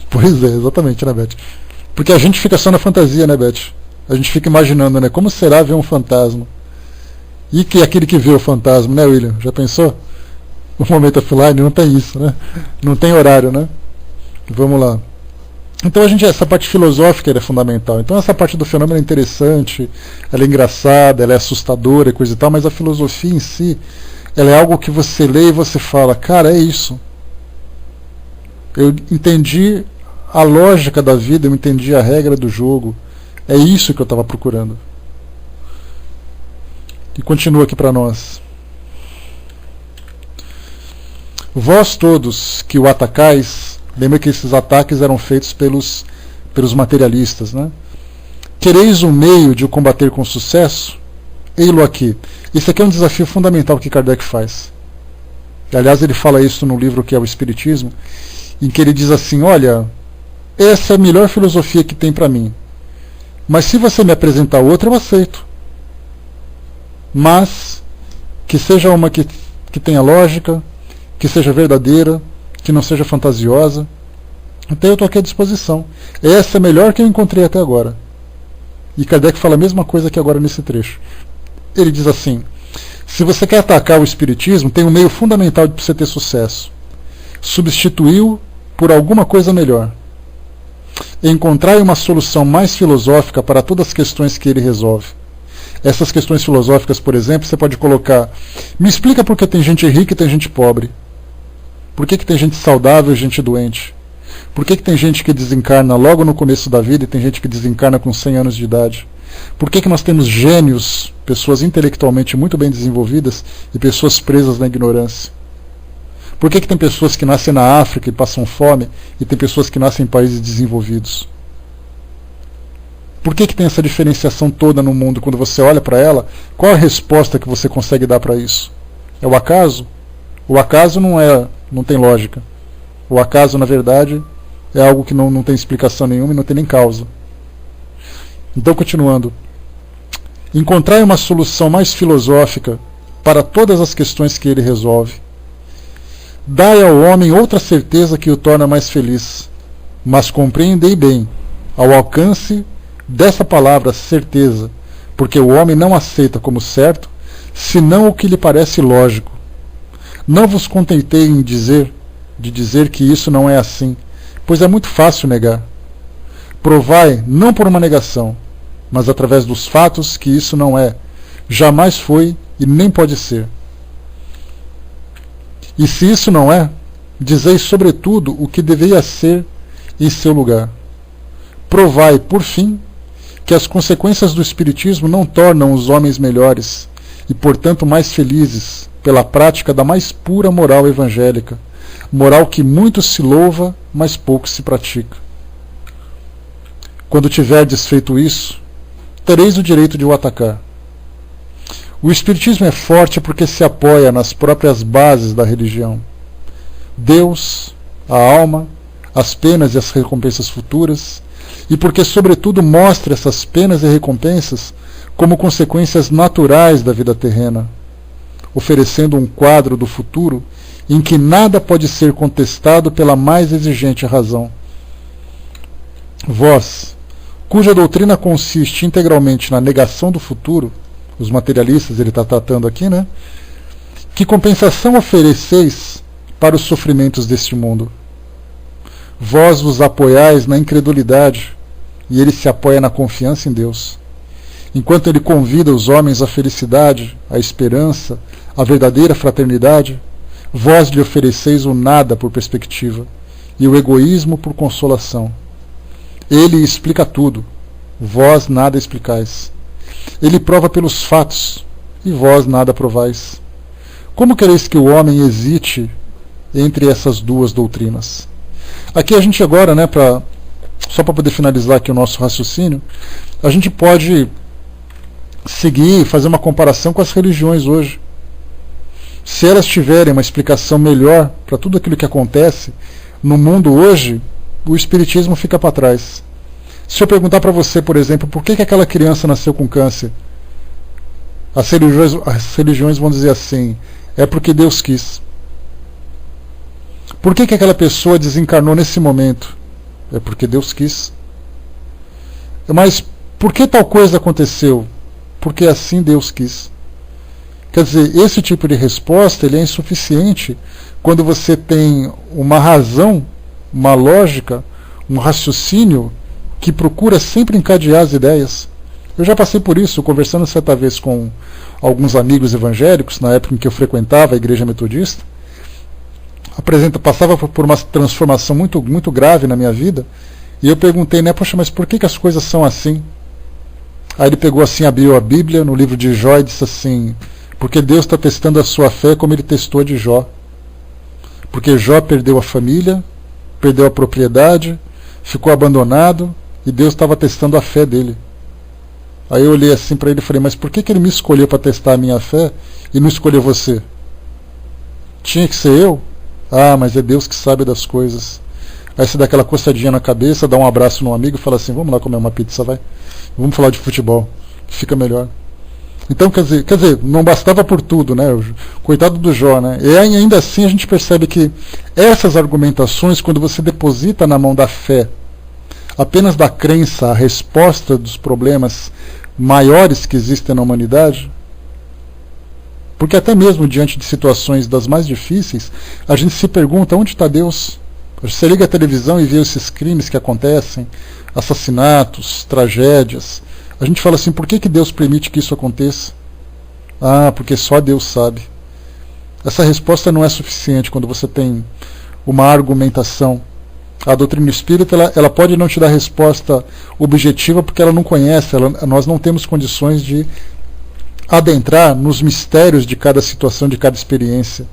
Pois é, exatamente, né, Beth? Porque a gente fica só na fantasia, né, Beth? A gente fica imaginando, né? Como será ver um fantasma? E que aquele que vê o fantasma, né, William? Já pensou? O momento offline não tem isso, né? Não tem horário, né? Vamos lá. Então essa parte filosófica é fundamental. Então essa parte do fenômeno é interessante, ela é engraçada, ela é assustadora e coisa e tal, mas a filosofia em si, ela é algo que você lê e você fala, cara, é isso. Eu entendi a lógica da vida, eu entendi a regra do jogo. É isso que eu estava procurando. E continua aqui para nós. Vós todos que o atacais, lembra que esses ataques eram feitos pelos materialistas, né? Quereis um meio de o combater com sucesso? Ei-lo aqui. Esse aqui é um desafio fundamental que Kardec faz. E, aliás, ele fala isso no livro que é o Espiritismo, em que ele diz assim, olha, essa é a melhor filosofia que tem para mim. Mas se você me apresentar outra, eu aceito. Mas que seja uma que tenha lógica, que seja verdadeira, que não seja fantasiosa. Então eu estou aqui à disposição. Essa é a melhor que eu encontrei até agora. E Kardec fala a mesma coisa que agora nesse trecho. Ele diz assim, se você quer atacar o Espiritismo, tem um meio fundamental para você ter sucesso. Substituí-o por alguma coisa melhor. Encontrai uma solução mais filosófica para todas as questões que ele resolve. Essas questões filosóficas, por exemplo, você pode colocar, me explica por que tem gente rica e tem gente pobre. Por que tem gente saudável e gente doente? Por que tem gente que desencarna logo no começo da vida e tem gente que desencarna com 100 anos de idade? Por que nós temos gênios, pessoas intelectualmente muito bem desenvolvidas e pessoas presas na ignorância? Por que tem pessoas que nascem na África e passam fome e tem pessoas que nascem em países desenvolvidos? Por que tem essa diferenciação toda no mundo? Quando você olha para ela, qual a resposta que você consegue dar para isso? É o acaso? O acaso não não tem lógica. O acaso, na verdade, é algo que não tem explicação nenhuma e não tem nem causa. Então, continuando. Encontrai uma solução mais filosófica para todas as questões que ele resolve. Dai ao homem outra certeza que o torna mais feliz, mas compreendei bem, ao alcance dessa palavra certeza, porque o homem não aceita como certo, senão o que lhe parece lógico. Não vos contentei de dizer que isso não é assim, pois é muito fácil negar. Provai, não por uma negação, mas através dos fatos, que isso não é, jamais foi e nem pode ser. E se isso não é, dizei sobretudo o que deveria ser em seu lugar. Provai, por fim, que as consequências do Espiritismo não tornam os homens melhores e, portanto, mais felizes pela prática da mais pura moral evangélica, moral que muito se louva, mas pouco se pratica. Quando tiverdes feito isso, tereis o direito de o atacar. O Espiritismo é forte porque se apoia nas próprias bases da religião. Deus, a alma, as penas e as recompensas futuras, e porque, sobretudo, mostra essas penas e recompensas como consequências naturais da vida terrena, oferecendo um quadro do futuro em que nada pode ser contestado pela mais exigente razão. Vós, cuja doutrina consiste integralmente na negação do futuro, os materialistas ele está tratando aqui, né? Que compensação ofereceis para os sofrimentos deste mundo? Vós vos apoiais na incredulidade, e ele se apoia na confiança em Deus. Enquanto ele convida os homens à felicidade, à esperança, à verdadeira fraternidade, vós lhe ofereceis o nada por perspectiva, e o egoísmo por consolação. Ele explica tudo, vós nada explicais. Ele prova pelos fatos, e vós nada provais. Como quereis que o homem hesite entre essas duas doutrinas? Aqui a gente agora, né, só para poder finalizar aqui o nosso raciocínio, a gente pode seguir e fazer uma comparação com as religiões hoje. Se elas tiverem uma explicação melhor para tudo aquilo que acontece no mundo hoje, o Espiritismo fica para trás. Se eu perguntar para você, por exemplo, por que aquela criança nasceu com câncer, as religiões vão dizer assim, é porque Deus quis. Por que aquela pessoa desencarnou nesse momento? É porque Deus quis. Mas por que tal coisa aconteceu? Porque assim Deus quis. Quer dizer, esse tipo de resposta ele é insuficiente quando você tem uma razão, uma lógica, um raciocínio que procura sempre encadear as ideias. Eu já passei por isso, conversando certa vez com alguns amigos evangélicos, na época em que eu frequentava a igreja metodista. Passava por uma transformação muito, muito grave na minha vida, e eu perguntei, né, poxa, mas por que as coisas são assim? Aí ele pegou assim, abriu a Bíblia, no livro de Jó, e disse assim, porque Deus está testando a sua fé como ele testou a de Jó. Porque Jó perdeu a família, perdeu a propriedade, ficou abandonado, e Deus estava testando a fé dele. Aí eu olhei assim para ele e falei, mas por que ele me escolheu para testar a minha fé e não escolheu você? Tinha que ser eu? Ah, mas é Deus que sabe das coisas. Aí você dá aquela coçadinha na cabeça, dá um abraço no amigo e fala assim, vamos lá comer uma pizza, vai. Vamos falar de futebol, que fica melhor. Então, quer dizer, não bastava por tudo, né? Coitado do Jó, né? E ainda assim a gente percebe que essas argumentações, quando você deposita na mão da fé, apenas da crença, a resposta dos problemas maiores que existem na humanidade, porque até mesmo diante de situações das mais difíceis, a gente se pergunta onde está Deus? Você liga a televisão e vê esses crimes que acontecem, assassinatos, tragédias. A gente fala assim, por que Deus permite que isso aconteça? Ah, porque só Deus sabe. Essa resposta não é suficiente quando você tem uma argumentação. A doutrina espírita ela pode não te dar resposta objetiva porque ela não conhece, nós não temos condições de adentrar nos mistérios de cada situação, de cada experiência,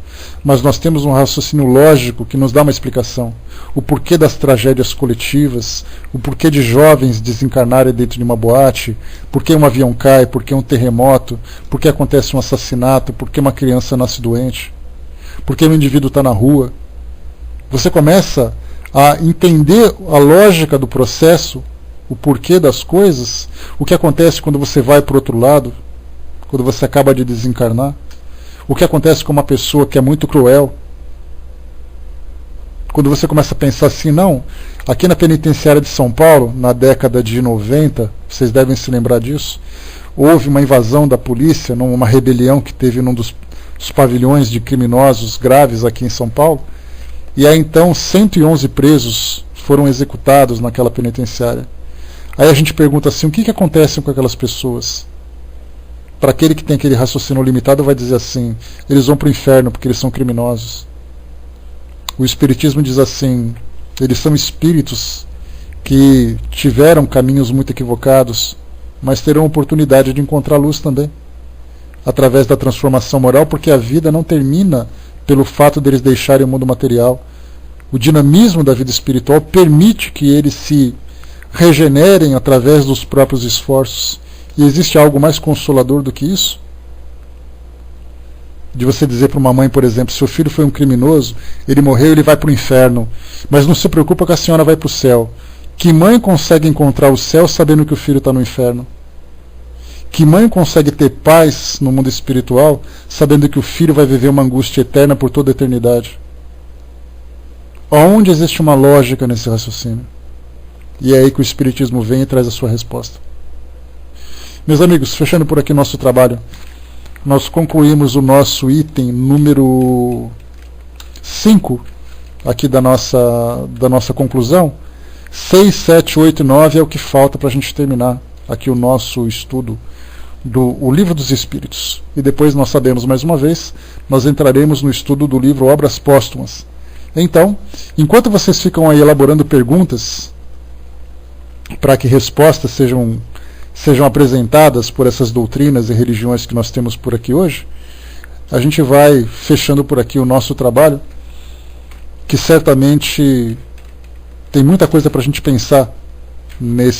mas nós temos um raciocínio lógico que nos dá uma explicação. O porquê das tragédias coletivas, o porquê de jovens desencarnarem dentro de uma boate, porquê um avião cai, porquê um terremoto, porquê acontece um assassinato, porquê uma criança nasce doente, porquê um indivíduo está na rua. você começa a entender a lógica do processo, o porquê das coisas, o que acontece quando você vai para o outro lado, quando você acaba de desencarnar, o que acontece com uma pessoa que é muito cruel. Quando você começa a pensar assim, não, aqui na penitenciária de São Paulo, na década de 90, vocês devem se lembrar disso, houve uma invasão da polícia, numa rebelião que teve num dos pavilhões de criminosos graves aqui em São Paulo, e aí então 111 presos foram executados naquela penitenciária. Aí a gente pergunta assim, o que acontece com aquelas pessoas? Para aquele que tem aquele raciocínio limitado, vai dizer assim, eles vão para o inferno porque eles são criminosos. O Espiritismo diz assim, eles são espíritos que tiveram caminhos muito equivocados, mas terão oportunidade de encontrar luz também, através da transformação moral, porque a vida não termina pelo fato deles deixarem o mundo material. O dinamismo da vida espiritual permite que eles se regenerem através dos próprios esforços. E existe algo mais consolador do que isso? De você dizer para uma mãe, por exemplo, seu filho foi um criminoso, ele morreu, ele vai para o inferno, mas não se preocupa que a senhora vai para o céu. Que mãe consegue encontrar o céu sabendo que o filho está no inferno? Que mãe consegue ter paz no mundo espiritual sabendo que o filho vai viver uma angústia eterna por toda a eternidade? Onde existe uma lógica nesse raciocínio? E é aí que o Espiritismo vem e traz a sua resposta. Meus amigos, fechando por aqui nosso trabalho, nós concluímos o nosso item número 5 aqui da nossa conclusão. 6, 7, 8 e 9 é o que falta para a gente terminar aqui o nosso estudo do Livro dos Espíritos. E depois nós sabemos, mais uma vez, nós entraremos no estudo do livro Obras Póstumas. Então, enquanto vocês ficam aí elaborando perguntas para que respostas sejam apresentadas por essas doutrinas e religiões que nós temos por aqui hoje, a gente vai fechando por aqui o nosso trabalho, que certamente tem muita coisa para a gente pensar nesse